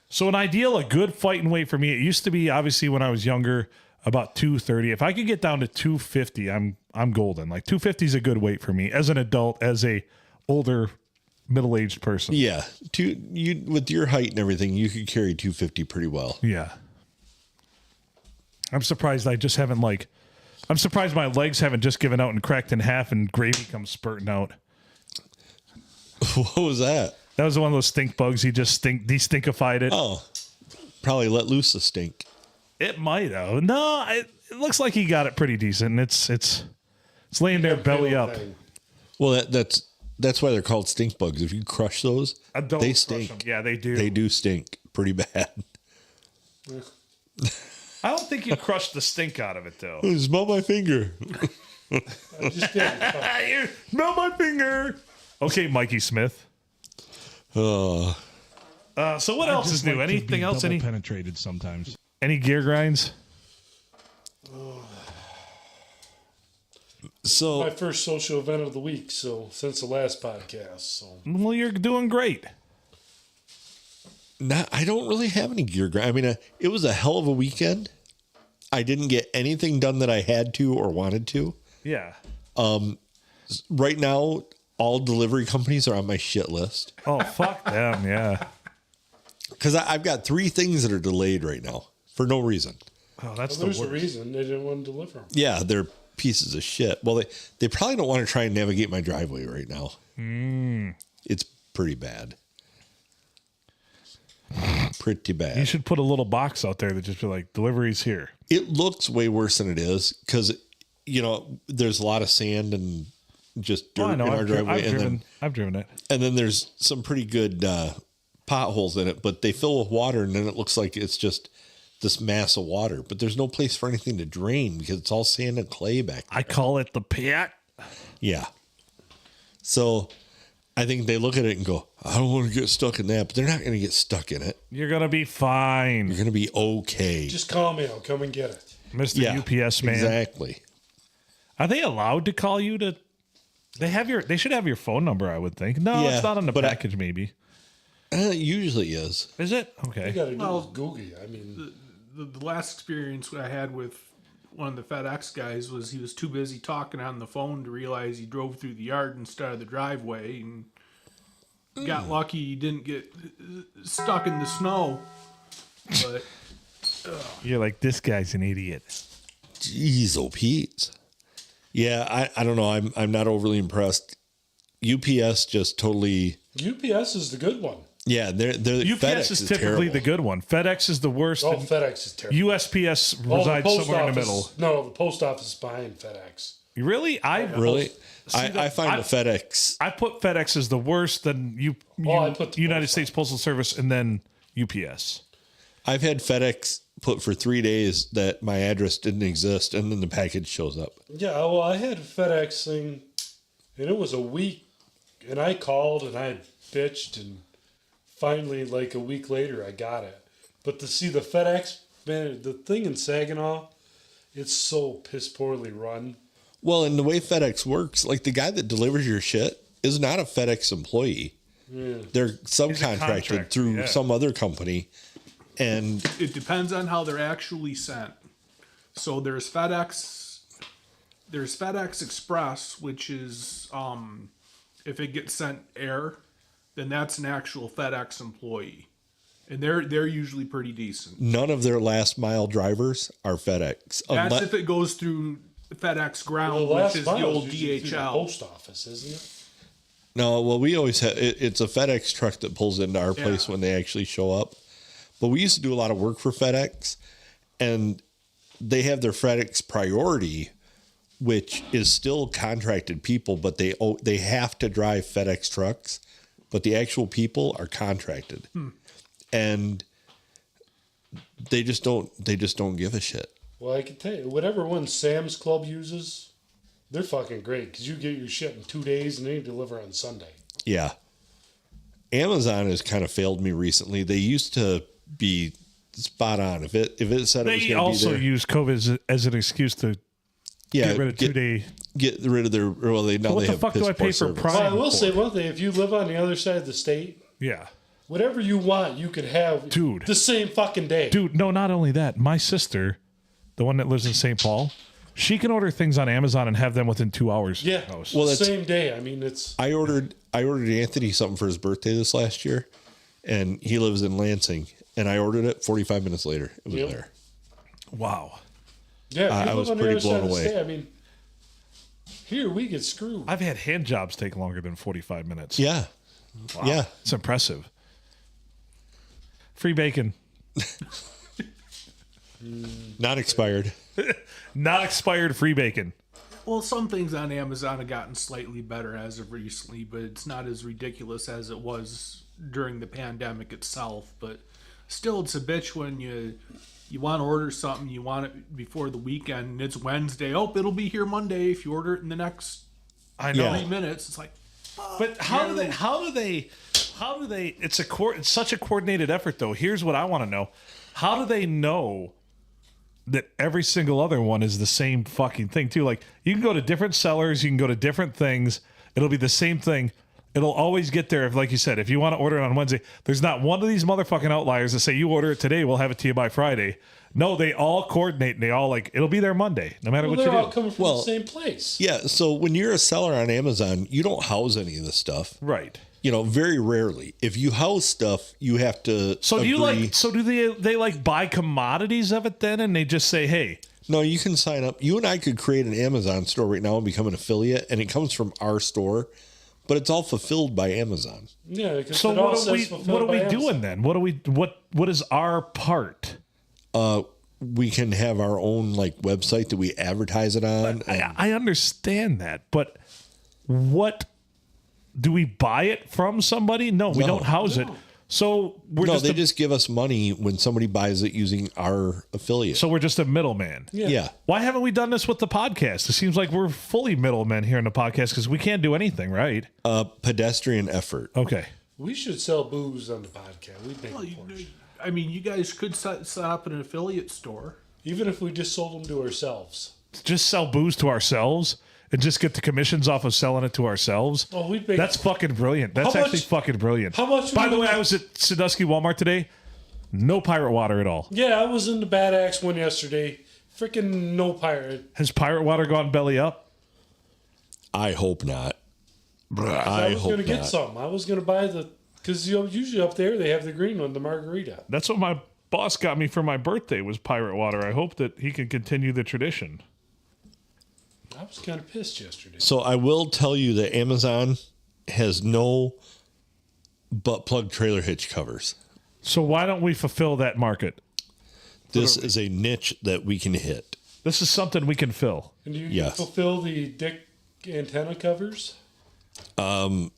[SPEAKER 1] So a good fighting weight for me, it used to be, obviously, when I was younger, about 230. If I could get down to 250, I'm golden. Like 250 is a good weight for me as an adult, as a older middle-aged person.
[SPEAKER 2] Yeah. You with your height and everything, you could carry 250 pretty well.
[SPEAKER 1] Yeah. I'm surprised I'm surprised my legs haven't just given out and cracked in half and gravy comes spurting out.
[SPEAKER 2] What was that?
[SPEAKER 1] That was one of those stink bugs. He just destinkified it.
[SPEAKER 2] Oh, probably let loose the stink.
[SPEAKER 1] It might have. No, it looks like he got it pretty decent. It's laying there belly up.
[SPEAKER 2] Well, that's why they're called stink bugs. If you crush those, they stink.
[SPEAKER 1] Them. Yeah, they do.
[SPEAKER 2] They do stink pretty bad.
[SPEAKER 1] I don't think you crushed the stink out of it though.
[SPEAKER 2] Smell my finger.
[SPEAKER 3] I just did.
[SPEAKER 1] Smell my finger. Okay, Mikey Smith. So what else is new? Anything else? Any
[SPEAKER 5] penetrated sometimes?
[SPEAKER 1] Any gear grinds?
[SPEAKER 2] So
[SPEAKER 3] My first social event of the week. So since the last podcast. So
[SPEAKER 1] Well, you're doing great.
[SPEAKER 2] I don't really have any gear grind. I mean, it was a hell of a weekend. I didn't get anything done that I had to or wanted to.
[SPEAKER 1] Yeah.
[SPEAKER 2] Right now, all delivery companies are on my shit list
[SPEAKER 1] Oh, fuck them. Yeah.
[SPEAKER 2] because I've got 3 things that are delayed right now for no reason.
[SPEAKER 1] Oh, that's the
[SPEAKER 3] there's
[SPEAKER 1] worst.
[SPEAKER 3] a reason they didn't want to deliver them.
[SPEAKER 2] Yeah, they're pieces of shit. Well, they probably don't want to try and navigate my driveway right now. It's pretty bad. Pretty
[SPEAKER 1] You
[SPEAKER 2] bad.
[SPEAKER 1] should put a little box out there that just be like, deliveries here.
[SPEAKER 2] It looks way worse than it is because, there's a lot of sand and just dirt
[SPEAKER 1] Oh, I know.
[SPEAKER 2] in our driveway.
[SPEAKER 1] I've driven it.
[SPEAKER 2] And then there's some pretty good potholes in it, but they fill with water and then it looks like it's just this mass of water. But there's no place for anything to drain because it's all sand and clay back there.
[SPEAKER 1] I call it the pit.
[SPEAKER 2] Yeah. So I think they look at it and go, I don't want to get stuck in that, but they're not going to get stuck in it.
[SPEAKER 1] You're going to be fine.
[SPEAKER 2] You're going to be okay.
[SPEAKER 3] Just call me. I'll come and get it.
[SPEAKER 1] Mr. UPS man.
[SPEAKER 2] Exactly.
[SPEAKER 1] Are they allowed to call you to? They should have your phone number, I would think. No,
[SPEAKER 2] Yeah,
[SPEAKER 1] it's not on the
[SPEAKER 2] but
[SPEAKER 1] package, maybe.
[SPEAKER 2] It usually is.
[SPEAKER 1] Is it?
[SPEAKER 3] You
[SPEAKER 1] Okay.
[SPEAKER 3] got to do
[SPEAKER 4] Well,
[SPEAKER 3] is Google. I mean,
[SPEAKER 4] The last experience I had with one of the FedEx guys was he was too busy talking on the phone to realize he drove through the yard instead of the driveway and got lucky he didn't get stuck in the snow. But
[SPEAKER 1] You're like, this guy's an idiot.
[SPEAKER 2] Jeez, oh Pete. Yeah, I don't know. I'm not overly impressed. UPS just totally.
[SPEAKER 3] UPS is the good one.
[SPEAKER 2] Yeah, they're
[SPEAKER 1] UPS
[SPEAKER 2] FedEx
[SPEAKER 1] is
[SPEAKER 2] is
[SPEAKER 1] typically
[SPEAKER 2] terrible.
[SPEAKER 1] the good one. FedEx is the worst.
[SPEAKER 3] Oh,
[SPEAKER 1] and
[SPEAKER 3] FedEx is terrible.
[SPEAKER 1] USPS
[SPEAKER 3] Oh, the
[SPEAKER 1] resides
[SPEAKER 3] post
[SPEAKER 1] somewhere in the
[SPEAKER 3] office-
[SPEAKER 1] middle.
[SPEAKER 3] No, the post office is behind FedEx.
[SPEAKER 1] Really?
[SPEAKER 2] Really?
[SPEAKER 1] See,
[SPEAKER 2] I find the FedEx.
[SPEAKER 1] I put FedEx as the worst, then
[SPEAKER 3] I put the
[SPEAKER 1] United
[SPEAKER 3] post
[SPEAKER 1] States Postal Service, and then UPS.
[SPEAKER 2] I've had FedEx put for 3 days that my address didn't exist, and then the package shows up.
[SPEAKER 3] Yeah, well, I had a FedEx thing, and it was a week, and I called and I bitched, and finally, like a week later, I got it. But to see the FedEx, man, the thing in Saginaw, it's so piss poorly run.
[SPEAKER 2] Well, and the way FedEx works, like the guy that delivers your shit is not a FedEx employee.
[SPEAKER 3] Yeah.
[SPEAKER 2] They're subcontracted
[SPEAKER 1] contractor,
[SPEAKER 2] through
[SPEAKER 1] yeah.
[SPEAKER 2] some other company. And
[SPEAKER 4] it depends on how they're actually sent. So there's FedEx Express, which is if it gets sent air, then that's an actual FedEx employee, and they're usually pretty decent.
[SPEAKER 2] none of their last mile drivers are FedEx.
[SPEAKER 4] That's if it goes through FedEx Ground,
[SPEAKER 3] Well, the
[SPEAKER 4] which
[SPEAKER 3] last
[SPEAKER 4] is
[SPEAKER 3] mile
[SPEAKER 4] the old
[SPEAKER 3] usually through the
[SPEAKER 4] DHL.
[SPEAKER 3] post office, isn't it?
[SPEAKER 2] No, well, we always have it's a FedEx truck that pulls into our place
[SPEAKER 4] Yeah.
[SPEAKER 2] when they actually show up. But we used to do a lot of work for FedEx, and they have their FedEx Priority, which is still contracted people, but they have to drive FedEx trucks, but the actual people are contracted, and they just don't give a shit.
[SPEAKER 3] Well, I can tell you, whatever one Sam's Club uses, they're fucking great because you get your shit in 2 days and they deliver on Sunday.
[SPEAKER 2] Yeah. Amazon has kind of failed me recently. They used to be spot on. If it said it was
[SPEAKER 1] They
[SPEAKER 2] going to be
[SPEAKER 1] also
[SPEAKER 2] there,
[SPEAKER 1] use COVID as an excuse to
[SPEAKER 2] yeah,
[SPEAKER 1] get rid of 2 day.
[SPEAKER 2] get rid of their. Well, they now
[SPEAKER 1] What
[SPEAKER 2] they
[SPEAKER 1] the
[SPEAKER 2] have
[SPEAKER 1] fuck do
[SPEAKER 2] piss
[SPEAKER 1] I
[SPEAKER 2] poor
[SPEAKER 1] pay for
[SPEAKER 2] service.
[SPEAKER 1] Prime?
[SPEAKER 3] Well, I will
[SPEAKER 1] for?
[SPEAKER 3] say one thing: if you live on the other side of the state,
[SPEAKER 1] Yeah.
[SPEAKER 3] whatever you want, you could have,
[SPEAKER 1] Dude.
[SPEAKER 3] the same fucking day.
[SPEAKER 1] Dude, no, not only that. My sister, the one that lives in St. Paul, She can order things on Amazon and have them within 2 hours.
[SPEAKER 3] Yeah.
[SPEAKER 1] House.
[SPEAKER 3] Well, same day. I mean, it's.
[SPEAKER 2] I ordered Anthony something for his birthday this last year, and he lives in Lansing. And I ordered it 45 minutes later. It was there.
[SPEAKER 1] Wow.
[SPEAKER 3] Yeah,
[SPEAKER 2] I was pretty blown away.
[SPEAKER 3] I mean, here we get screwed.
[SPEAKER 1] I've had hand jobs take longer than 45 minutes.
[SPEAKER 2] Yeah.
[SPEAKER 1] Wow.
[SPEAKER 2] Yeah.
[SPEAKER 1] It's impressive. Free bacon.
[SPEAKER 2] Not expired.
[SPEAKER 1] Not expired free bacon.
[SPEAKER 4] Well, some things on Amazon have gotten slightly better as of recently, but it's not as ridiculous as it was during the pandemic itself. But still, it's a bitch when you want to order something, you want it before the weekend, and it's Wednesday. Oh, it'll be here Monday if you order it in the next 3 minutes. It's like,
[SPEAKER 1] but how do they? It's such a coordinated effort, though. Here's what I want to know: how do they know that every single other one is the same fucking thing too? Like, you can go to different sellers, you can go to different things. It'll be the same thing. It'll always get there. If, like you said, if you want to order it on Wednesday, there's not one of these motherfucking outliers that say you order it today, we'll have it to you by Friday. No, they all coordinate. And they all like, it'll be there Monday, no matter what you do.
[SPEAKER 3] They're all coming from the same place.
[SPEAKER 2] Yeah. So when you're a seller on Amazon, you don't house any of this stuff.
[SPEAKER 1] Right.
[SPEAKER 2] You know, very rarely. If you house stuff, you have to.
[SPEAKER 1] So
[SPEAKER 2] agree.
[SPEAKER 1] do you like? So do they like buy commodities of it then, and they just say, "Hey"?
[SPEAKER 2] No, you can sign up. You and I could create an Amazon store right now and become an affiliate, and it comes from our store, but it's all fulfilled by Amazon.
[SPEAKER 3] Yeah. Because
[SPEAKER 1] So what are we doing then? What is our part?
[SPEAKER 2] We can have our own like website that we advertise it on.
[SPEAKER 1] I understand that, but what do we buy it from somebody? No, we don't house it. So
[SPEAKER 2] they just give us money when somebody buys it using our affiliate.
[SPEAKER 1] So we're just a middleman.
[SPEAKER 2] Yeah.
[SPEAKER 1] Why haven't we done this with the podcast? It seems like we're fully middlemen here in the podcast because we can't do anything, right?
[SPEAKER 2] Pedestrian effort.
[SPEAKER 1] Okay.
[SPEAKER 3] We should sell booze on the podcast. We'd make a portion.
[SPEAKER 4] I mean, you guys could set up an affiliate store.
[SPEAKER 3] Even if we just sold them to ourselves.
[SPEAKER 1] Just sell booze to ourselves and just get the commissions off of selling it to ourselves.
[SPEAKER 3] Oh, we'd make.
[SPEAKER 1] That's fucking brilliant. That's actually fucking brilliant.
[SPEAKER 3] How much?
[SPEAKER 1] By the way, I was at Sandusky Walmart today. No pirate water at all.
[SPEAKER 3] Yeah, I was in the Bad Axe one yesterday. Freaking no pirate.
[SPEAKER 1] Has pirate water gone belly up?
[SPEAKER 2] I hope not.
[SPEAKER 3] I was going to get some. I was going to buy because usually up there they have the green one, the margarita.
[SPEAKER 1] That's what my boss got me for my birthday was pirate water. I hope that he can continue the tradition.
[SPEAKER 3] I was kind of pissed yesterday.
[SPEAKER 2] So I will tell you that Amazon has no butt plug trailer hitch covers.
[SPEAKER 1] So why don't we fulfill that market?
[SPEAKER 2] This is a niche that we can hit.
[SPEAKER 1] This is something we can fill.
[SPEAKER 3] And you
[SPEAKER 2] Yes.
[SPEAKER 3] fulfill the dick antenna covers?
[SPEAKER 2] Well,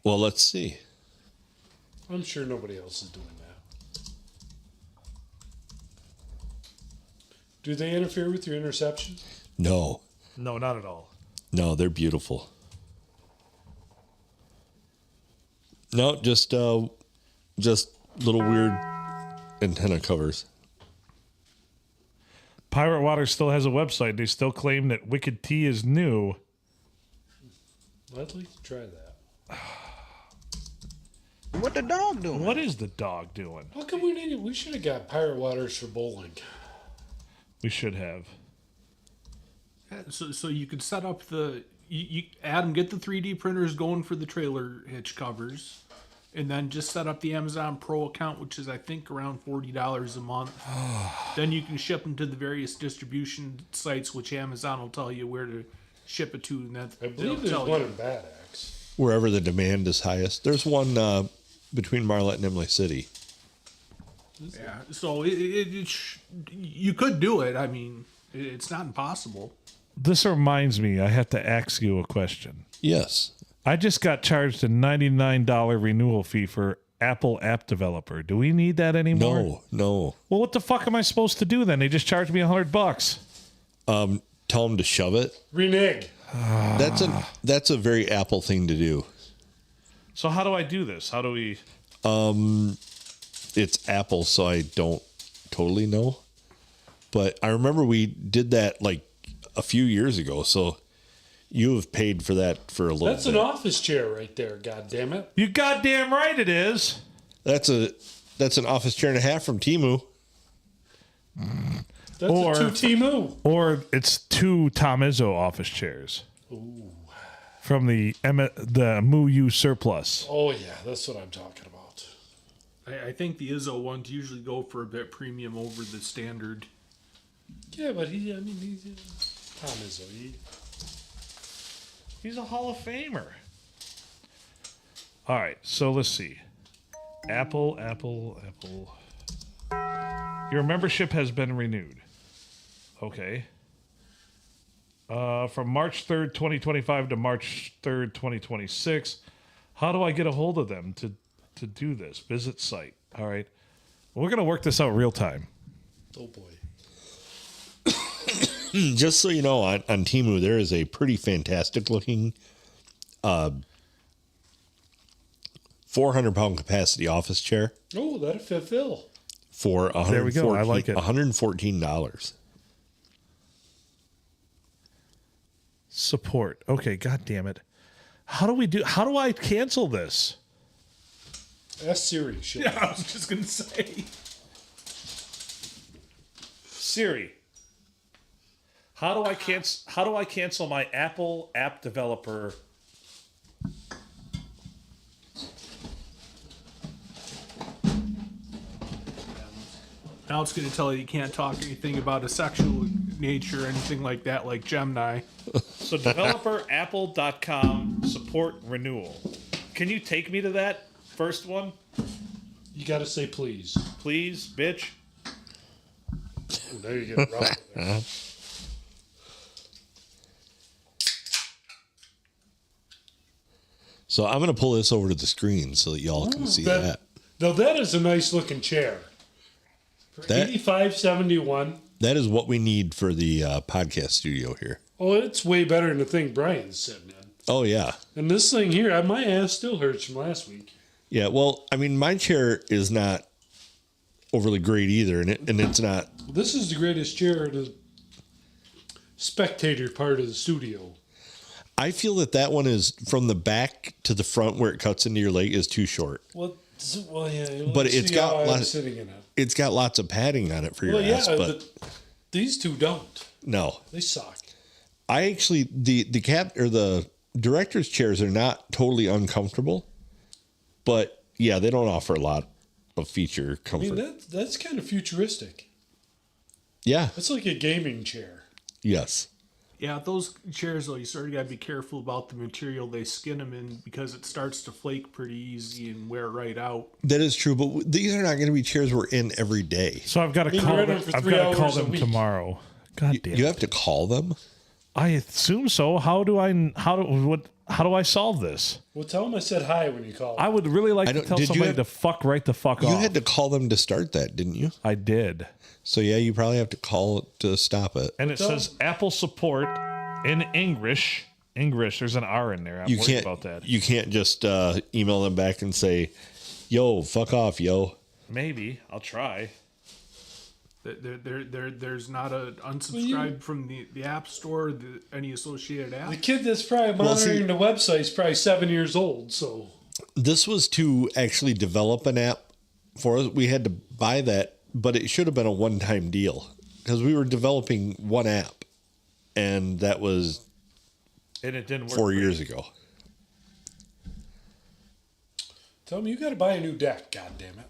[SPEAKER 2] let's see.
[SPEAKER 3] I'm sure nobody else is doing that. Do they interfere with your interception?
[SPEAKER 2] No,
[SPEAKER 1] No, not at all.
[SPEAKER 2] no, they're beautiful. No, just little weird antenna covers.
[SPEAKER 1] Pirate Water still has a website. They still claim that Wicked Tea is new.
[SPEAKER 3] I'd like to try that.
[SPEAKER 5] What the dog doing?
[SPEAKER 1] What is the dog doing?
[SPEAKER 3] How come we should have got pirate waters for bowling?
[SPEAKER 1] We should have.
[SPEAKER 4] So you could set up you Adam, get the 3D printers going for the trailer hitch covers, and then just set up the Amazon Pro account, which is I think around $40 a month. Then you can ship them to the various distribution sites, which Amazon will tell you where to ship it to, and that
[SPEAKER 3] I believe there's one in Bad Axe.
[SPEAKER 2] Wherever the demand is highest. There's one between Marlette and Emily City.
[SPEAKER 4] Yeah, so you could do it. I mean, it's not impossible.
[SPEAKER 1] This reminds me, I have to ask you a question.
[SPEAKER 2] Yes.
[SPEAKER 1] I just got charged a $99 renewal fee for Apple App Developer. Do we need that anymore?
[SPEAKER 2] No.
[SPEAKER 1] Well, what the fuck am I supposed to do then? They just charged me $100.
[SPEAKER 2] Tell them to shove it.
[SPEAKER 3] Renege.
[SPEAKER 2] That's a very Apple thing to do.
[SPEAKER 1] So how do I do this? How do we...
[SPEAKER 2] It's Apple, so I don't totally know. But I remember we did that like a few years ago, so you have paid for that for a little
[SPEAKER 3] That's
[SPEAKER 2] bit.
[SPEAKER 3] an office chair right there, God damn it.
[SPEAKER 1] You goddamn right it is.
[SPEAKER 2] That's an office chair and a half from Temu.
[SPEAKER 3] That's
[SPEAKER 1] Or-
[SPEAKER 3] a 2 Temu.
[SPEAKER 1] Or it's 2 Tom Izzo office chairs.
[SPEAKER 3] Ooh.
[SPEAKER 1] From the Moo U surplus.
[SPEAKER 3] Oh, yeah, that's what I'm talking about.
[SPEAKER 4] I think the Izzo ones usually go for a bit premium over the standard.
[SPEAKER 3] Yeah, but he's Tom Izzo.
[SPEAKER 1] He's a Hall of Famer. All right, so let's see. Apple. Your membership has been renewed. Okay. From March 3rd, 2025 to March 3rd, 2026. How do I get a hold of them to do this? Visit site. All right. We're going to work this out real time.
[SPEAKER 3] Oh, boy.
[SPEAKER 2] Just so you know, on Temu, there is a pretty fantastic looking 400-pound capacity office chair
[SPEAKER 3] Oh, that'll fit Phil.
[SPEAKER 2] for
[SPEAKER 1] There we go. I like it.
[SPEAKER 2] $114.
[SPEAKER 1] Support. Okay, god damn it. How do I cancel this?
[SPEAKER 3] Ask Siri. Shit.
[SPEAKER 4] Yeah, I was just gonna say.
[SPEAKER 1] Siri. How do I cancel my Apple app developer?
[SPEAKER 4] Now it's gonna tell you can't talk anything about a sexual nature or anything like that, like Gemini.
[SPEAKER 1] So developerapple.com support renewal. Can you take me to that first one?
[SPEAKER 3] You got to say please.
[SPEAKER 1] Please, bitch.
[SPEAKER 3] Oh, there you get rough there.
[SPEAKER 2] So I'm going to pull this over to the screen so that y'all can see that.
[SPEAKER 3] Now, that is a nice looking chair. For
[SPEAKER 2] That-
[SPEAKER 3] $85.71.
[SPEAKER 2] That is what we need for the podcast studio here.
[SPEAKER 3] Oh, it's way better than the thing Brian's sitting in.
[SPEAKER 2] Oh, yeah.
[SPEAKER 3] And this thing here, my ass still hurts from last week.
[SPEAKER 2] Yeah, well, I mean, my chair is not overly great either, and it's not.
[SPEAKER 3] This is the greatest chair in the spectator part of the studio.
[SPEAKER 2] I feel that one is from the back to the front where it cuts into your leg is too short.
[SPEAKER 3] Well, yeah.
[SPEAKER 2] But
[SPEAKER 3] let's
[SPEAKER 2] it's
[SPEAKER 3] see
[SPEAKER 2] got
[SPEAKER 3] how I'm
[SPEAKER 2] lots-
[SPEAKER 3] sitting in it.
[SPEAKER 2] It's got lots of padding on it for your
[SPEAKER 3] Well, yeah,
[SPEAKER 2] ass, but
[SPEAKER 3] these two don't.
[SPEAKER 2] no.
[SPEAKER 3] They suck.
[SPEAKER 2] I actually the director's chairs are not totally uncomfortable, but yeah, they don't offer a lot of feature
[SPEAKER 3] I
[SPEAKER 2] comfort.
[SPEAKER 3] mean, that's kind of futuristic.
[SPEAKER 2] Yeah.
[SPEAKER 3] That's like a gaming chair.
[SPEAKER 2] Yes.
[SPEAKER 4] Yeah, those chairs though, you sort of gotta be careful about the material they skin them in because it starts to flake pretty easy and wear right out.
[SPEAKER 2] That is true, but these are not going to be chairs we're in every day.
[SPEAKER 1] So I've got to
[SPEAKER 3] You're
[SPEAKER 1] call
[SPEAKER 3] in
[SPEAKER 1] them.
[SPEAKER 3] them for
[SPEAKER 1] I've
[SPEAKER 3] 3
[SPEAKER 1] got to call
[SPEAKER 3] hours a
[SPEAKER 1] them
[SPEAKER 3] week.
[SPEAKER 1] tomorrow. God damn.
[SPEAKER 2] You have to call them.
[SPEAKER 1] I assume so. How do I solve this?
[SPEAKER 3] Well, tell them I said hi when you called.
[SPEAKER 1] I would really like
[SPEAKER 2] I
[SPEAKER 1] to
[SPEAKER 2] don't-
[SPEAKER 1] tell
[SPEAKER 2] did you
[SPEAKER 1] somebody
[SPEAKER 2] have-
[SPEAKER 1] to fuck right the fuck
[SPEAKER 2] You
[SPEAKER 1] off.
[SPEAKER 2] had to call them to start that, didn't you?
[SPEAKER 1] I did.
[SPEAKER 2] So yeah, you probably have to call it to stop it.
[SPEAKER 1] And it says Apple support in English. English. There's an R in there. I'm
[SPEAKER 2] You
[SPEAKER 1] worried
[SPEAKER 2] can't
[SPEAKER 1] about that.
[SPEAKER 2] You can't just email them back and say, "Yo, fuck off, yo."
[SPEAKER 1] Maybe I'll try.
[SPEAKER 4] There's not a unsubscribe from the App Store, any associated app.
[SPEAKER 3] the kid that's probably monitoring the website is probably 7 years old. So
[SPEAKER 2] This was to actually develop an app for us. We had to buy that, but it should have been a one-time deal because we were developing one app, and that was
[SPEAKER 1] And it didn't work.
[SPEAKER 2] 4 years ago.
[SPEAKER 3] tell them you got to buy a new deck. God damn it.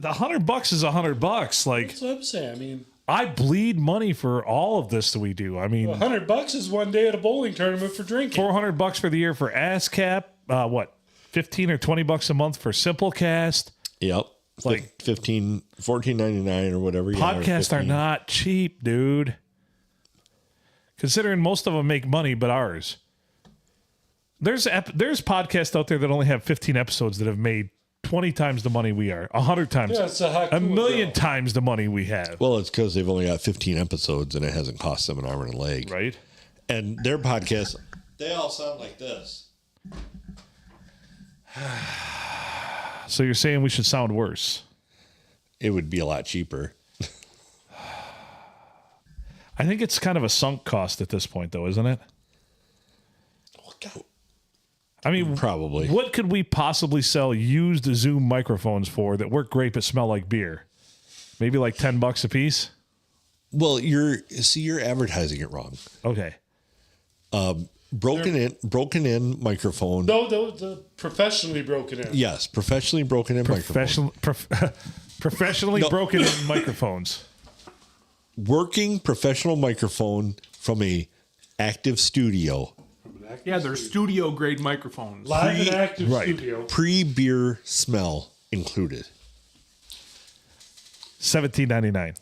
[SPEAKER 1] The $100 is $100. Like
[SPEAKER 3] That's what I'm saying. I mean,
[SPEAKER 1] I bleed money for all of this that we do. I mean,
[SPEAKER 3] $100 is one day at a bowling tournament for drinking.
[SPEAKER 1] $400 for the year for ASCAP. What, 15 or $20 a month for Simplecast?
[SPEAKER 2] Yep.
[SPEAKER 1] Like
[SPEAKER 2] $14.99 or whatever. yeah, or
[SPEAKER 1] podcasts are
[SPEAKER 2] 15.
[SPEAKER 1] not cheap, dude. Considering most of them make money, but ours. There's podcasts out there that only have 15 episodes that have made 20 times the money we are, 100 times,
[SPEAKER 3] Yeah, it's a hot
[SPEAKER 1] a
[SPEAKER 3] cool
[SPEAKER 1] million
[SPEAKER 3] girl.
[SPEAKER 1] times the money we have.
[SPEAKER 2] Well, it's because they've only got 15 episodes and it hasn't cost them an arm and a leg.
[SPEAKER 1] Right?
[SPEAKER 2] And their podcasts, they all sound like this.
[SPEAKER 1] So you're saying we should sound worse?
[SPEAKER 2] It would be a lot cheaper.
[SPEAKER 1] I think it's kind of a sunk cost at this point, though, isn't it?
[SPEAKER 3] Oh, God.
[SPEAKER 1] I mean,
[SPEAKER 2] Probably.
[SPEAKER 1] what could we possibly sell used Zoom microphones for that work great but smell like beer? Maybe like $10 a piece?
[SPEAKER 2] Well, you're advertising it wrong.
[SPEAKER 1] Okay.
[SPEAKER 2] Broken in microphone.
[SPEAKER 3] No, the professionally broken in.
[SPEAKER 2] Yes, professionally broken in microphone.
[SPEAKER 1] Professionally
[SPEAKER 2] No.
[SPEAKER 1] broken in microphones.
[SPEAKER 2] Working professional microphone from a active studio.
[SPEAKER 4] Yeah, they're studio grade microphones.
[SPEAKER 3] Live and active
[SPEAKER 1] right.
[SPEAKER 3] studio.
[SPEAKER 2] Pre-beer smell included.
[SPEAKER 1] $17.99.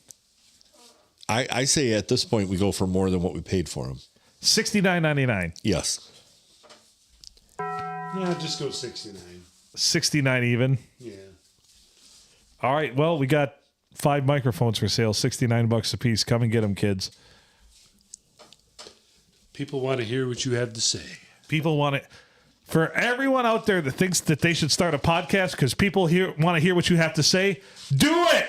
[SPEAKER 2] I say at this point we go for more than what we paid for them.
[SPEAKER 1] $69.99.
[SPEAKER 2] Yes.
[SPEAKER 3] Yeah, just go 69.
[SPEAKER 1] $69 even.
[SPEAKER 3] Yeah.
[SPEAKER 1] All right. Well, we got 5 microphones for sale, $69 a piece. Come and get them, kids.
[SPEAKER 3] People want to hear what you have to say.
[SPEAKER 1] People want it. For everyone out there that thinks that they should start a podcast because people want to hear what you have to say, do it.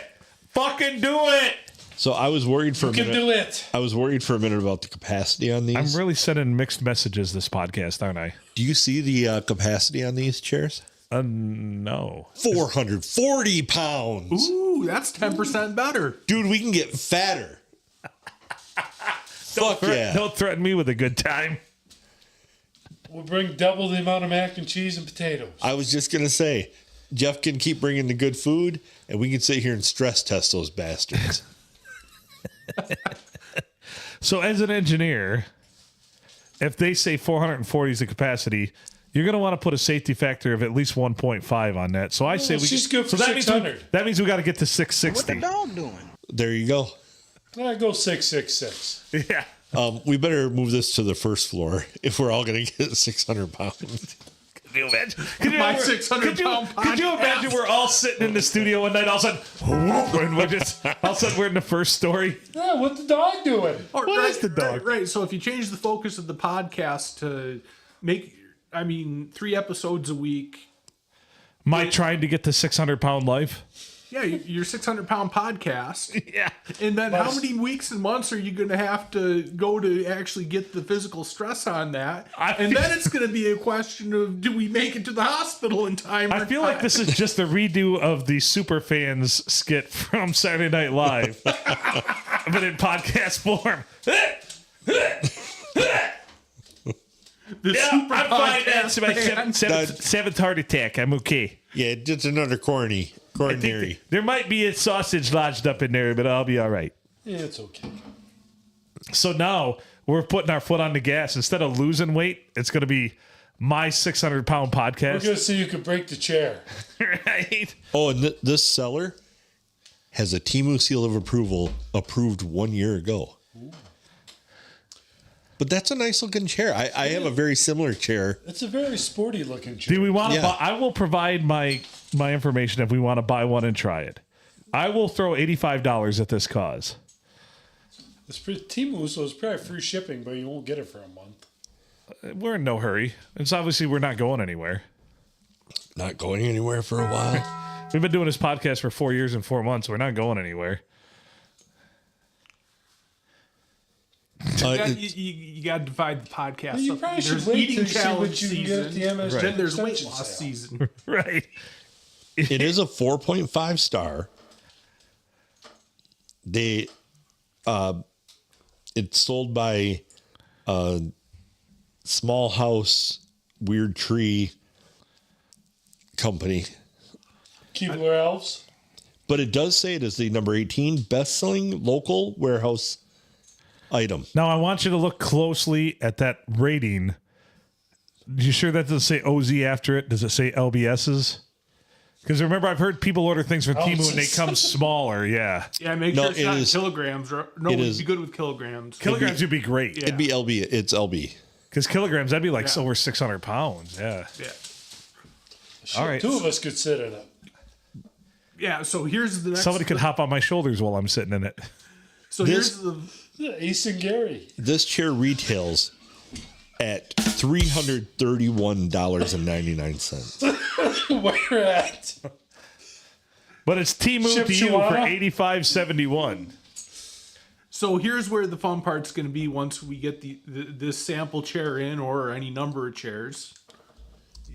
[SPEAKER 1] Fucking do it.
[SPEAKER 2] So I was worried for a
[SPEAKER 3] You can
[SPEAKER 2] minute.
[SPEAKER 3] do it.
[SPEAKER 2] I was worried for a minute about the capacity on these.
[SPEAKER 1] I'm really sending mixed messages this podcast, aren't I?
[SPEAKER 2] Do you see the capacity on these chairs?
[SPEAKER 1] No.
[SPEAKER 2] 440 pounds.
[SPEAKER 4] Ooh, that's 10% better.
[SPEAKER 2] Dude, we can get fatter. Fuck yeah.
[SPEAKER 1] Don't threaten me with a good time.
[SPEAKER 3] We'll bring double the amount of mac and cheese and potatoes.
[SPEAKER 2] I was just going to say, Jeff can keep bringing the good food, and we can sit here and stress test those bastards.
[SPEAKER 1] So as an engineer, if they say 440 is the capacity, you're going to want to put a safety factor of at least 1.5 on that. So I say we
[SPEAKER 3] she's good for
[SPEAKER 1] that means
[SPEAKER 3] 600.
[SPEAKER 1] that means we got to get to 660.
[SPEAKER 5] What the dog doing?
[SPEAKER 2] There you go.
[SPEAKER 3] I go 666.
[SPEAKER 1] Yeah.
[SPEAKER 2] We better move this to the first floor if we're all going to get 600 pounds.
[SPEAKER 1] Can you imagine? Could you
[SPEAKER 4] My
[SPEAKER 1] ever-
[SPEAKER 4] 600-pound
[SPEAKER 1] could you imagine
[SPEAKER 4] podcast.
[SPEAKER 1] we're all sitting in the studio one night, all of a sudden, whoop, and we're just all of a sudden we're in the first story.
[SPEAKER 3] Yeah, what the dog doing?
[SPEAKER 4] Or,
[SPEAKER 1] What is the dog?
[SPEAKER 4] Right. So if you change the focus of the podcast to make, 3 episodes a week.
[SPEAKER 1] My trying to get to 600-pound life.
[SPEAKER 4] Yeah, your 600-pound podcast.
[SPEAKER 1] Yeah.
[SPEAKER 4] And then how many weeks and months are you going to have to go to actually get the physical stress on that? And then it's going to be a question of, do we make it to the hospital in time?
[SPEAKER 1] I feel like this is just a redo of the Superfans skit from Saturday Night Live, but in podcast form.
[SPEAKER 4] the
[SPEAKER 1] Yeah,
[SPEAKER 4] super
[SPEAKER 1] I'm fine.
[SPEAKER 4] podcast
[SPEAKER 1] That's my
[SPEAKER 4] fan.
[SPEAKER 1] seventh heart attack. I'm okay.
[SPEAKER 2] Yeah, just another coronary.
[SPEAKER 1] There might be a sausage lodged up in there, but I'll be all right.
[SPEAKER 3] Yeah, it's okay.
[SPEAKER 1] So now we're putting our foot on the gas. Instead of losing weight, it's going to be my 600-pound
[SPEAKER 3] We're
[SPEAKER 1] podcast.
[SPEAKER 3] going to see you can break the chair.
[SPEAKER 1] Right?
[SPEAKER 2] Oh, and this seller has a Temu seal of approval approved 1 year ago. But that's a nice looking chair. I have a very similar chair.
[SPEAKER 3] It's a very sporty looking chair.
[SPEAKER 1] Do we want to
[SPEAKER 2] Yeah.
[SPEAKER 1] buy? I will provide my information if we want to buy one and try it. I will throw $85 at this cause.
[SPEAKER 3] It's pretty Temu, so it's probably free shipping, but you won't get it for a month.
[SPEAKER 1] We're in no hurry. It's obviously we're not going anywhere.
[SPEAKER 2] Not going anywhere for a while.
[SPEAKER 1] We've been doing this podcast for 4 years and 4 months. We're not going anywhere.
[SPEAKER 4] You got to divide the podcast
[SPEAKER 3] You
[SPEAKER 4] up.
[SPEAKER 3] probably should
[SPEAKER 4] There's
[SPEAKER 3] wait
[SPEAKER 4] eating
[SPEAKER 3] till you see
[SPEAKER 4] challenge
[SPEAKER 3] what you can get at the
[SPEAKER 4] season.
[SPEAKER 3] MS
[SPEAKER 4] Then there's weight
[SPEAKER 3] extension
[SPEAKER 4] loss
[SPEAKER 3] sale.
[SPEAKER 4] season.
[SPEAKER 1] Right.
[SPEAKER 2] It is a 4.5 star. It's sold by Small House Weird Tree Company.
[SPEAKER 3] Keebler Elves.
[SPEAKER 2] But it does say it is the number 18 best-selling local warehouse item.
[SPEAKER 1] Now I want you to look closely at that rating. You sure that doesn't say OZ after it? Does it say LBSs? Because remember, I've heard people order things from Temu and they come smaller. Yeah.
[SPEAKER 4] Yeah, make
[SPEAKER 2] No,
[SPEAKER 4] sure it's
[SPEAKER 2] it
[SPEAKER 4] not
[SPEAKER 2] is-
[SPEAKER 4] kilograms. No,
[SPEAKER 2] it
[SPEAKER 4] it'd
[SPEAKER 2] is-
[SPEAKER 4] be good with kilograms.
[SPEAKER 1] Kilograms would be great.
[SPEAKER 4] Yeah.
[SPEAKER 2] It'd be LB. It's LB.
[SPEAKER 1] Because kilograms, that'd be like
[SPEAKER 4] Yeah.
[SPEAKER 1] over 600 pounds. Yeah.
[SPEAKER 4] Yeah.
[SPEAKER 1] All right.
[SPEAKER 3] Two of us could sit in it.
[SPEAKER 4] Yeah, so here's the next.
[SPEAKER 1] Somebody could hop on my shoulders while I'm sitting in it.
[SPEAKER 4] So
[SPEAKER 2] This-
[SPEAKER 4] here's the.
[SPEAKER 3] Yeah, Ace and Gary.
[SPEAKER 2] This chair retails at $331.99.
[SPEAKER 3] Where at?
[SPEAKER 1] But it's Temu
[SPEAKER 3] Ship
[SPEAKER 1] to you for
[SPEAKER 3] Chihuahua?
[SPEAKER 1] $85.71.
[SPEAKER 4] So here's where the fun part's going to be once we get this sample chair in, or any number of chairs.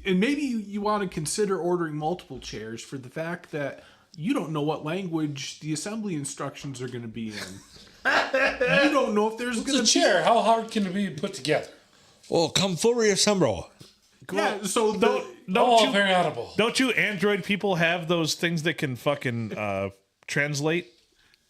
[SPEAKER 4] And maybe you want to consider ordering multiple chairs for the fact that you don't know what language the assembly instructions are going to be in. You don't know if there's
[SPEAKER 3] It's
[SPEAKER 4] going
[SPEAKER 3] a
[SPEAKER 4] to
[SPEAKER 3] chair. How hard can it be put together?
[SPEAKER 2] Oh, come forward, Sambro.
[SPEAKER 4] Yeah, so
[SPEAKER 3] Very audible.
[SPEAKER 1] Don't you Android people have those things that can fucking translate?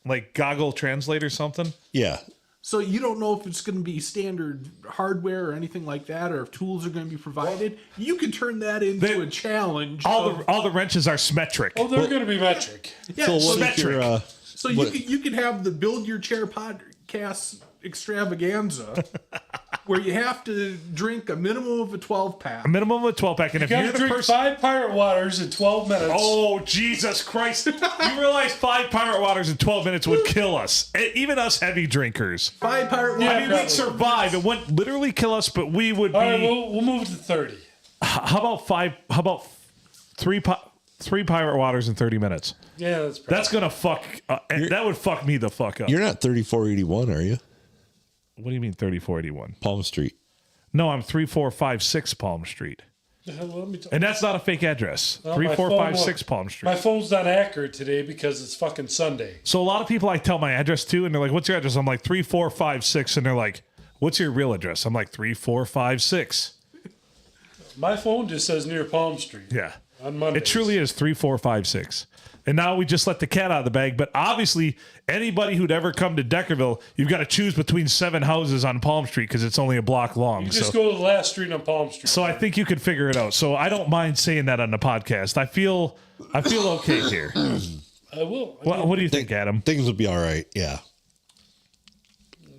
[SPEAKER 1] Like goggle translate or something?
[SPEAKER 2] Yeah.
[SPEAKER 4] So you don't know if it's going to be standard hardware or anything like that, or if tools are going to be provided. You can turn that into a challenge.
[SPEAKER 1] All the wrenches are symmetric.
[SPEAKER 3] Oh, they're going to be metric.
[SPEAKER 4] Yeah,
[SPEAKER 2] So what if
[SPEAKER 1] Symmetric.
[SPEAKER 2] you're,
[SPEAKER 4] so you could have the Build Your Chair podcast extravaganza, where you have to drink a minimum of a 12-pack.
[SPEAKER 1] A minimum of a 12-pack. And if
[SPEAKER 3] You
[SPEAKER 1] you're
[SPEAKER 3] got to
[SPEAKER 1] the
[SPEAKER 3] drink
[SPEAKER 1] person...
[SPEAKER 3] 5 pirate waters in 12 minutes.
[SPEAKER 1] Oh, Jesus Christ. You realize 5 pirate waters in 12 minutes would kill us. Even us heavy drinkers.
[SPEAKER 4] 5 pirate
[SPEAKER 3] Yeah,
[SPEAKER 1] I mean, we'd survive. It wouldn't literally kill us, but we would be...
[SPEAKER 3] All right, we'll move to 30.
[SPEAKER 1] How about 5... How about 3 pirate waters in 30 minutes?
[SPEAKER 3] Yeah, that's probably.
[SPEAKER 1] That's going to fuck... that would fuck me the fuck up.
[SPEAKER 2] you're not 3481, are you?
[SPEAKER 1] What do you mean 3481?
[SPEAKER 2] Palm Street.
[SPEAKER 1] No, I'm 3456 Palm Street.
[SPEAKER 3] Well, let me
[SPEAKER 1] And that's not a fake address.
[SPEAKER 3] Well, my
[SPEAKER 1] 3456
[SPEAKER 3] phone-
[SPEAKER 1] Palm Street.
[SPEAKER 3] My phone's not accurate today because it's fucking Sunday.
[SPEAKER 1] So a lot of people I tell my address to, and they're like, "What's your address?" I'm like 3456, and they're like, "What's your real address?" I'm like 3456.
[SPEAKER 3] My phone just says near Palm Street.
[SPEAKER 1] Yeah,
[SPEAKER 3] On Monday.
[SPEAKER 1] it truly is 3456. And now we just let the cat out of the bag. But obviously, anybody who'd ever come to Deckerville, you've got to choose between 7 houses on Palm Street because it's only a block long.
[SPEAKER 3] You just go to the last street on Palm Street.
[SPEAKER 1] So I think you could figure it out. So I don't mind saying that on the podcast. I feel okay here.
[SPEAKER 3] I will.
[SPEAKER 1] What do you think, Adam?
[SPEAKER 2] Things will be all right. Yeah.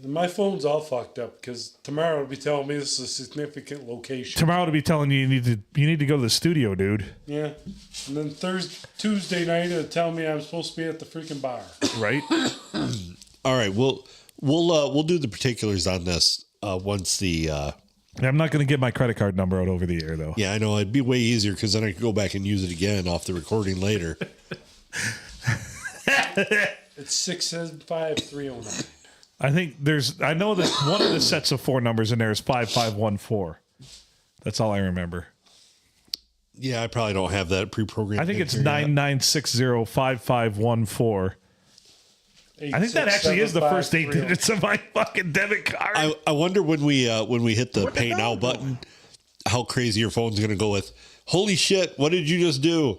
[SPEAKER 3] My phone's all fucked up because tomorrow it'll be telling me this is a significant location.
[SPEAKER 1] Tomorrow to be telling you you need to go to the studio, dude.
[SPEAKER 3] Yeah. And then Tuesday night it'll tell me I'm supposed to be at the freaking bar.
[SPEAKER 1] Right?
[SPEAKER 2] All right. We'll do the particulars on this once the.
[SPEAKER 1] I'm not going to get my credit card number out over the air, though.
[SPEAKER 2] Yeah, I know it'd be way easier because then I could go back and use it again off the recording later.
[SPEAKER 3] It's 675-309.
[SPEAKER 1] I think I know that one of the sets of 4 numbers in there is 5514. That's all I remember.
[SPEAKER 2] Yeah, I probably don't have that pre-programmed.
[SPEAKER 1] I think it's
[SPEAKER 2] in here yet.
[SPEAKER 1] 99605514. I think that actually is the first 8 digits of my fucking debit card.
[SPEAKER 2] I wonder when we hit the pay now button, how crazy your phone's gonna go with. Holy shit! What did you just do?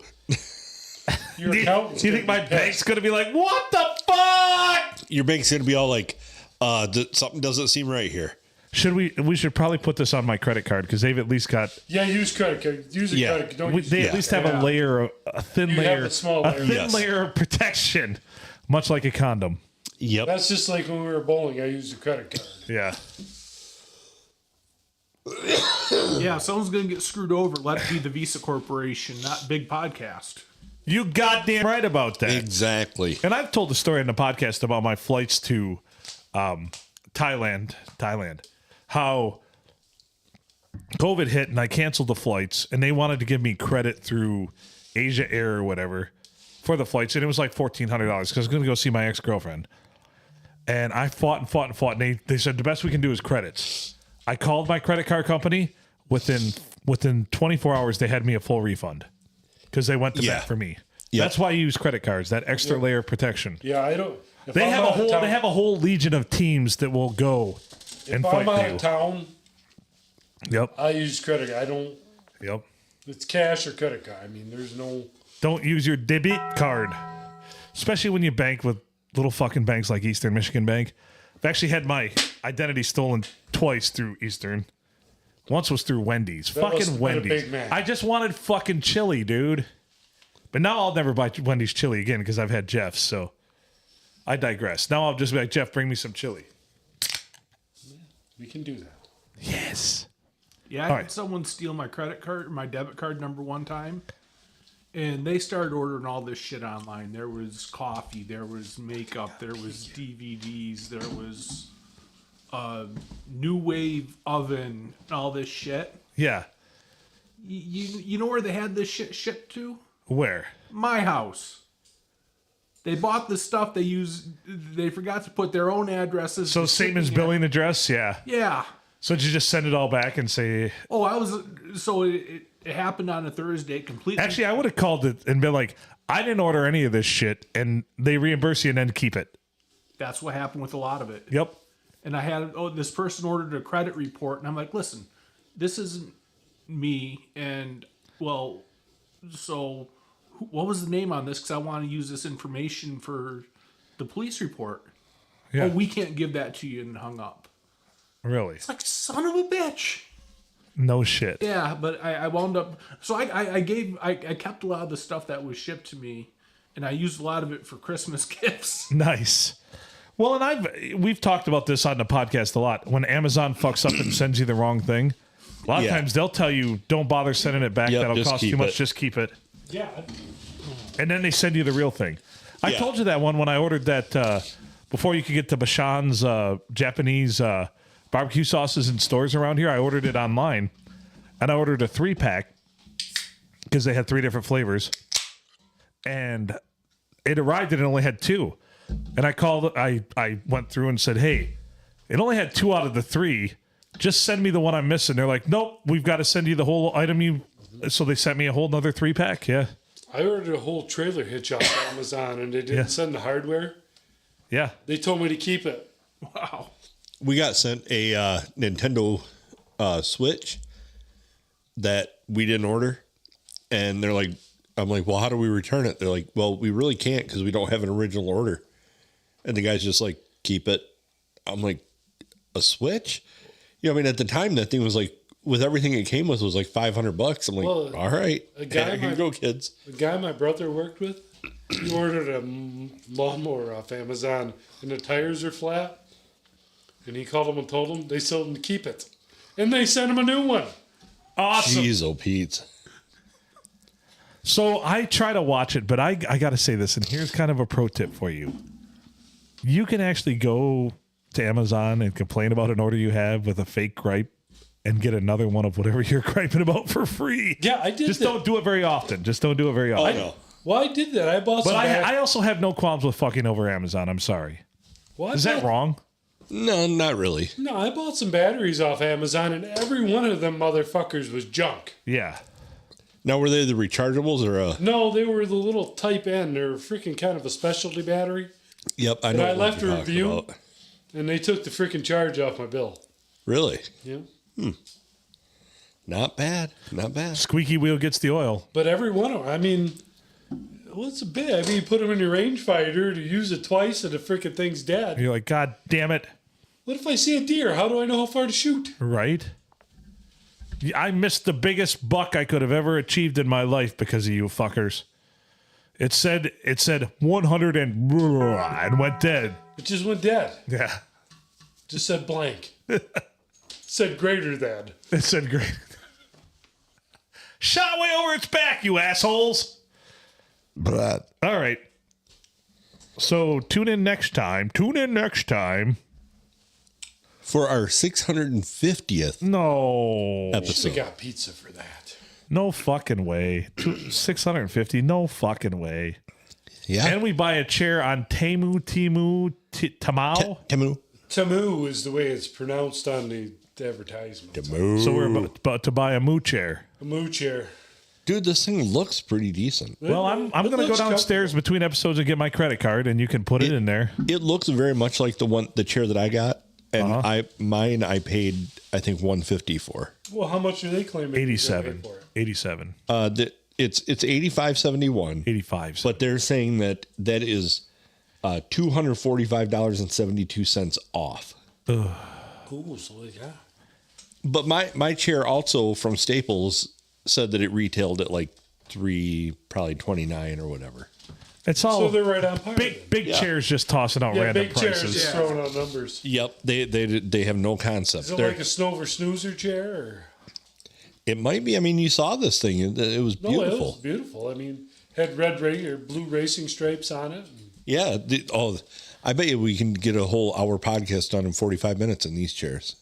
[SPEAKER 3] Your
[SPEAKER 1] do
[SPEAKER 3] accountant's
[SPEAKER 1] you think my
[SPEAKER 3] gonna be
[SPEAKER 1] bank's
[SPEAKER 3] pissed.
[SPEAKER 1] going to be like, what the fuck?
[SPEAKER 2] Your bank's gonna be all like, something doesn't seem right here.
[SPEAKER 1] We should probably put this on my credit card because they've at least got
[SPEAKER 3] Yeah, use credit card. Use a
[SPEAKER 2] Yeah.
[SPEAKER 3] credit card. Don't use
[SPEAKER 1] they
[SPEAKER 2] Yeah.
[SPEAKER 1] at least have a layer, a thin
[SPEAKER 3] You have
[SPEAKER 1] layer,
[SPEAKER 3] the small
[SPEAKER 1] a
[SPEAKER 3] layer.
[SPEAKER 1] thin
[SPEAKER 2] Yes.
[SPEAKER 1] layer of protection, much like a condom.
[SPEAKER 2] Yep.
[SPEAKER 3] That's just like when we were bowling. I used a credit card.
[SPEAKER 1] Yeah.
[SPEAKER 4] Yeah, if someone's going to get screwed over, let it be the Visa Corporation, not Big Podcast.
[SPEAKER 1] You goddamn right about that.
[SPEAKER 2] Exactly.
[SPEAKER 1] And I've told the story in the podcast about my flights to Thailand, how COVID hit and I canceled the flights and they wanted to give me credit through Asia Air or whatever for the flights. And it was like $1,400 because I was going to go see my ex-girlfriend. And I fought. And they said the best we can do is credits. I called my credit card company. Within 24 hours, they had me a full refund because they went to bat for me.
[SPEAKER 2] Yeah.
[SPEAKER 1] That's why I use credit cards. That extra layer of protection.
[SPEAKER 3] Yeah, I don't. If
[SPEAKER 1] They
[SPEAKER 3] I'm
[SPEAKER 1] have
[SPEAKER 3] out of town-
[SPEAKER 1] they have a whole legion of teams that will go and
[SPEAKER 3] If
[SPEAKER 1] fight
[SPEAKER 3] I'm out
[SPEAKER 1] for
[SPEAKER 3] of
[SPEAKER 1] you.
[SPEAKER 3] town,
[SPEAKER 1] Yep.
[SPEAKER 3] I use credit. I don't.
[SPEAKER 1] Yep.
[SPEAKER 3] It's cash or credit card. I mean, there's no.
[SPEAKER 1] Don't use your debit card, especially when you bank with little fucking banks like Eastern Michigan Bank. I've actually had my identity stolen twice through Eastern. Once was through Wendy's.
[SPEAKER 3] That must
[SPEAKER 1] Fucking
[SPEAKER 3] have been a
[SPEAKER 1] Wendy's.
[SPEAKER 3] Big Mac.
[SPEAKER 1] I just wanted fucking chili, dude. But now I'll never buy Wendy's chili again because I've had Jeff's. So I digress. Now I'll just be like, Jeff, bring me some chili.
[SPEAKER 3] We can do that.
[SPEAKER 1] Yes.
[SPEAKER 4] Yeah, I had someone steal my credit card, my debit card number one time, and they started ordering all this shit online. There was coffee, there was makeup, there was DVDs, there was a new wave oven, all this shit.
[SPEAKER 1] Yeah.
[SPEAKER 4] You know where they had this shit shipped to?
[SPEAKER 1] Where?
[SPEAKER 4] My house. They bought the stuff they forgot to put their own addresses.
[SPEAKER 1] So
[SPEAKER 4] the
[SPEAKER 1] same as
[SPEAKER 4] shipping
[SPEAKER 1] billing address? Yeah.
[SPEAKER 4] Yeah.
[SPEAKER 1] So did you just send it all back and say...
[SPEAKER 4] Oh, it happened on a Thursday completely.
[SPEAKER 1] Actually, I would have called it and been like, I didn't order any of this shit, and they reimburse you and then keep it.
[SPEAKER 4] That's what happened with a lot of it.
[SPEAKER 1] Yep.
[SPEAKER 4] And I had, this person ordered a credit report, and I'm like, listen, this isn't me. And, well, so what was the name on this? Because I want to use this information for the police report.
[SPEAKER 1] Yeah.
[SPEAKER 4] Oh, we can't give that to you, and hung up.
[SPEAKER 1] Really?
[SPEAKER 4] It's like, son of a bitch.
[SPEAKER 1] No shit.
[SPEAKER 4] Yeah, but I wound up, so I kept a lot of the stuff that was shipped to me, and I used a lot of it for Christmas gifts.
[SPEAKER 1] Nice. Well, and we've talked about this on the podcast a lot. When Amazon fucks up and sends you the wrong thing, a lot of times they'll tell you, don't bother sending it back.
[SPEAKER 2] Yep,
[SPEAKER 1] That'll
[SPEAKER 2] just
[SPEAKER 1] cost
[SPEAKER 2] keep
[SPEAKER 1] too much.
[SPEAKER 2] it.
[SPEAKER 1] Just keep it.
[SPEAKER 3] Yeah.
[SPEAKER 1] And then they send you the real thing. I
[SPEAKER 2] Yeah.
[SPEAKER 1] told you that one when I ordered that before you could get to Bashan's Japanese barbecue sauces in stores around here. I ordered it online, and I ordered a 3-pack because they had 3 different flavors, and it arrived and it only had 2. And I called. I went through and said, "Hey, it only had 2 out of the 3. Just send me the one I'm missing." They're like, "Nope, we've got to send you the whole item." So they sent me a whole another 3-pack. Yeah,
[SPEAKER 3] I ordered a whole trailer hitch off Amazon, and they didn't send the hardware.
[SPEAKER 1] yeah.
[SPEAKER 3] They told me to keep it.
[SPEAKER 4] Wow.
[SPEAKER 2] We got sent a Nintendo Switch that we didn't order, and they're like, I'm like, well, how do we return it? They're like, well, we really can't because we don't have an original order. And the guy's just like, keep it. I'm like, a Switch? You know, I mean, at the time that thing was like, with everything it came with was like $500. I'm like,
[SPEAKER 3] Well,
[SPEAKER 2] all right,
[SPEAKER 3] a guy
[SPEAKER 2] here you go, kids.
[SPEAKER 3] The guy my brother worked with, he ordered a lawnmower off Amazon, and the tires are flat. And he called them and told them they told him to keep it, and they sent him a new one.
[SPEAKER 1] Awesome.
[SPEAKER 2] Jeez, oh Pete.
[SPEAKER 1] So I try to watch it, but I got to say this, and here's kind of a pro tip for you. You can actually go to Amazon and complain about an order you have with a fake gripe and get another one of whatever you're griping about for free.
[SPEAKER 3] Yeah, I did.
[SPEAKER 1] Just don't do it very often. Just don't do it very often.
[SPEAKER 2] no.
[SPEAKER 3] Well, I did that. I bought
[SPEAKER 1] But
[SPEAKER 3] some.
[SPEAKER 1] I also have no qualms with fucking over Amazon. I'm sorry.
[SPEAKER 3] Well, I
[SPEAKER 1] Is that
[SPEAKER 3] bought-
[SPEAKER 1] wrong?
[SPEAKER 2] No, not really.
[SPEAKER 3] No, I bought some batteries off Amazon, and every one of them motherfuckers was junk.
[SPEAKER 1] Yeah.
[SPEAKER 2] Now, were they the rechargeables or a?
[SPEAKER 3] No, they were the little Type N. They're freaking kind of a specialty battery,
[SPEAKER 2] Yep, I know.
[SPEAKER 3] I
[SPEAKER 2] what
[SPEAKER 3] left
[SPEAKER 2] you're
[SPEAKER 3] a
[SPEAKER 2] talking
[SPEAKER 3] review.
[SPEAKER 2] about.
[SPEAKER 3] and they took the freaking charge off my bill.
[SPEAKER 2] Really?
[SPEAKER 3] Yeah.
[SPEAKER 2] Not bad. Not bad.
[SPEAKER 1] Squeaky wheel gets the oil.
[SPEAKER 3] But every one of them, I mean, what's a bit? I mean, you put them in your rangefinder to use it twice, and the freaking thing's dead.
[SPEAKER 1] You're like, God damn it.
[SPEAKER 3] What if I see a deer? How do I know how far to shoot?
[SPEAKER 1] Right? I missed the biggest buck I could have ever achieved in my life because of you fuckers. It said 100 and went dead.
[SPEAKER 3] It just went dead.
[SPEAKER 1] Yeah.
[SPEAKER 3] Just said blank. Said greater than.
[SPEAKER 1] It said great. Shot way over its back, you assholes.
[SPEAKER 2] But
[SPEAKER 1] All right. So tune in next time.
[SPEAKER 2] for our 650th
[SPEAKER 1] No.
[SPEAKER 3] Should
[SPEAKER 2] episode,
[SPEAKER 3] have got pizza for that.
[SPEAKER 1] No fucking way. 650. No fucking way.
[SPEAKER 2] yeah,
[SPEAKER 1] And we buy a chair on Tamao.
[SPEAKER 2] Temu.
[SPEAKER 3] Tamu is the way it's pronounced on the advertisement.
[SPEAKER 1] So we're about to buy a moo chair.
[SPEAKER 3] A moo chair.
[SPEAKER 2] Dude, this thing looks pretty decent.
[SPEAKER 1] Well, I'm going to go downstairs between episodes and get my credit card, and you can put it in there.
[SPEAKER 2] It looks very much like the chair that I got, and
[SPEAKER 1] Uh-huh.
[SPEAKER 2] I paid I think $150 for.
[SPEAKER 3] Well, how much are they claiming? you're gonna pay
[SPEAKER 1] 87.
[SPEAKER 3] for it?
[SPEAKER 1] 87.
[SPEAKER 2] It's $85.71,
[SPEAKER 1] 85.
[SPEAKER 2] but they're saying that is $245.72 off.
[SPEAKER 3] Cool, so yeah.
[SPEAKER 2] But my chair also from Staples said that it retailed at like probably $29 or whatever.
[SPEAKER 1] It's all
[SPEAKER 3] So they're right on par.
[SPEAKER 1] big
[SPEAKER 2] Yeah.
[SPEAKER 1] chairs just tossing out
[SPEAKER 3] Yeah,
[SPEAKER 1] random
[SPEAKER 3] big chairs
[SPEAKER 1] prices.
[SPEAKER 3] just throwing out numbers.
[SPEAKER 2] Yep, they have no concept.
[SPEAKER 3] Is it
[SPEAKER 2] They're-
[SPEAKER 3] like a Snover snoozer chair? Or?
[SPEAKER 2] It might be. I mean, you saw this thing. It was
[SPEAKER 3] No,
[SPEAKER 2] beautiful.
[SPEAKER 3] it was beautiful. I mean, had red or blue racing stripes on it.
[SPEAKER 2] Yeah. I bet you we can get a whole hour podcast done in 45 minutes in these chairs.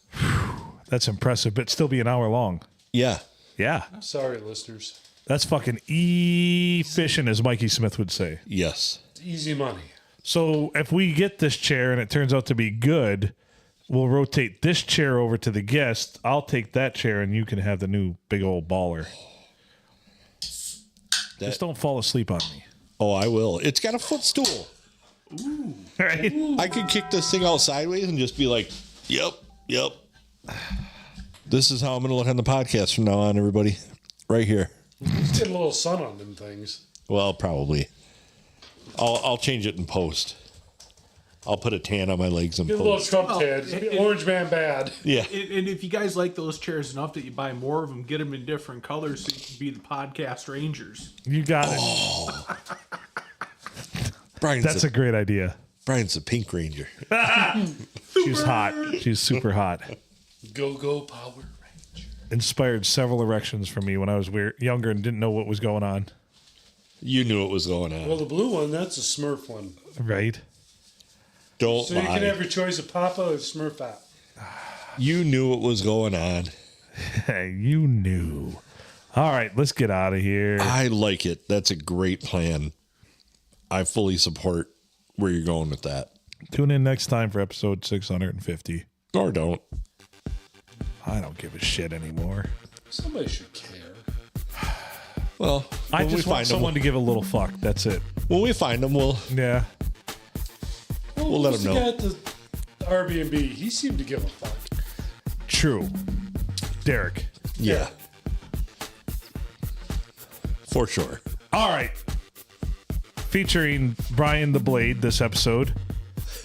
[SPEAKER 1] That's impressive, but still be an hour long.
[SPEAKER 2] Yeah.
[SPEAKER 1] Yeah.
[SPEAKER 3] Sorry, listeners.
[SPEAKER 1] That's fucking efficient, as Mikey Smith would say.
[SPEAKER 2] Yes.
[SPEAKER 3] It's easy money.
[SPEAKER 1] So if we get this chair and it turns out to be good, we'll rotate this chair over to the guest. I'll take that chair and you can have the new big old baller. Just don't fall asleep on me.
[SPEAKER 2] Oh, I will. It's got a footstool.
[SPEAKER 3] Ooh.
[SPEAKER 1] Right?
[SPEAKER 2] I could kick this thing out sideways and just be like, yep. This is how I'm going to look on the podcast from now on, everybody. Right here.
[SPEAKER 3] Let's get a little sun on them things.
[SPEAKER 2] Well, probably. I'll change it in post. I'll put a tan on my legs and
[SPEAKER 3] Get a little
[SPEAKER 2] post.
[SPEAKER 3] Trump tan. Orange man bad.
[SPEAKER 2] Yeah.
[SPEAKER 4] And if you guys like those chairs enough that you buy more of them, get them in different colors so you can be the podcast rangers.
[SPEAKER 1] You got it.
[SPEAKER 2] Brian's
[SPEAKER 1] That's a great idea.
[SPEAKER 2] Brian's the Pink Ranger.
[SPEAKER 1] She's hot. She's super hot.
[SPEAKER 3] Go Power Ranger.
[SPEAKER 1] Inspired several erections for me when I was younger and didn't know what was going on.
[SPEAKER 2] You knew what was going on.
[SPEAKER 3] Well, the blue one, that's a Smurf one.
[SPEAKER 1] Right?
[SPEAKER 2] Don't
[SPEAKER 3] So
[SPEAKER 2] lie.
[SPEAKER 3] you can have your choice of Papa or Smurfette.
[SPEAKER 2] You knew what was going on.
[SPEAKER 1] Hey, you knew. All right, let's get out of here.
[SPEAKER 2] I like it. That's a great plan. I fully support where you're going with that.
[SPEAKER 1] Tune in next time for episode 650.
[SPEAKER 2] Or don't.
[SPEAKER 1] I don't give a shit anymore.
[SPEAKER 3] Somebody should care.
[SPEAKER 2] Well,
[SPEAKER 1] I
[SPEAKER 2] when we
[SPEAKER 1] just want
[SPEAKER 2] find
[SPEAKER 1] someone
[SPEAKER 2] them,
[SPEAKER 1] to give a little fuck. That's it.
[SPEAKER 2] when we find them, we'll
[SPEAKER 1] Yeah.
[SPEAKER 2] We'll let him know.
[SPEAKER 3] The guy at the Airbnb, he seemed to give a fuck.
[SPEAKER 1] True. Derek.
[SPEAKER 2] yeah. For sure.
[SPEAKER 1] All right. Featuring Brian the Blade this episode.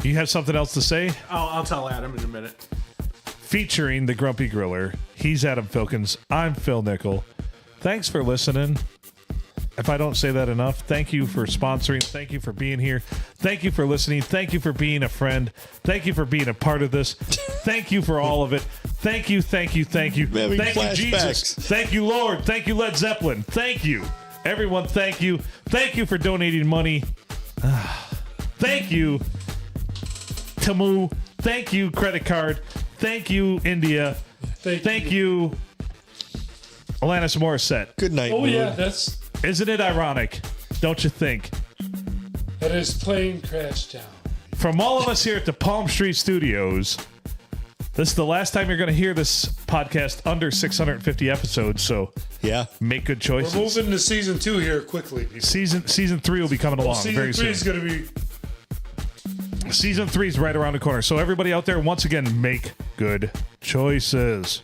[SPEAKER 1] You have something else to say?
[SPEAKER 4] I'll tell Adam in a minute.
[SPEAKER 1] Featuring the Grumpy Griller. He's Adam Filkins. I'm Phil Nickel. Thanks for listening. If I don't say that enough, thank you for sponsoring. Thank you for being here. Thank you for listening. Thank you for being a friend. Thank you for being a part of this. Thank you for all of it. Thank you, thank you, thank you.
[SPEAKER 2] Having
[SPEAKER 1] Thank you, Jesus.
[SPEAKER 2] flashbacks.
[SPEAKER 1] Thank you, Lord. Thank you, Led Zeppelin. Thank you. Everyone, thank you. Thank you for donating money. Thank you, Tamu. Thank you, credit card. Thank you, India. Thank you, Alanis Morissette.
[SPEAKER 2] Good night.
[SPEAKER 3] Oh,
[SPEAKER 2] Moon.
[SPEAKER 3] yeah,
[SPEAKER 1] Isn't it ironic? Don't you think?
[SPEAKER 3] that is plane crashed down.
[SPEAKER 1] From all of us here at the Palm Street Studios, this is the last time you're going to hear this podcast under 650 episodes, so
[SPEAKER 2] Yeah.
[SPEAKER 1] make good
[SPEAKER 3] We're
[SPEAKER 1] choices.
[SPEAKER 3] moving to season 2 here quickly. People.
[SPEAKER 1] Season 3 will be coming along
[SPEAKER 3] Season
[SPEAKER 1] very
[SPEAKER 3] 3
[SPEAKER 1] soon.
[SPEAKER 3] is going to be.
[SPEAKER 1] Season 3 is right around the corner. So everybody out there, once again, make good choices.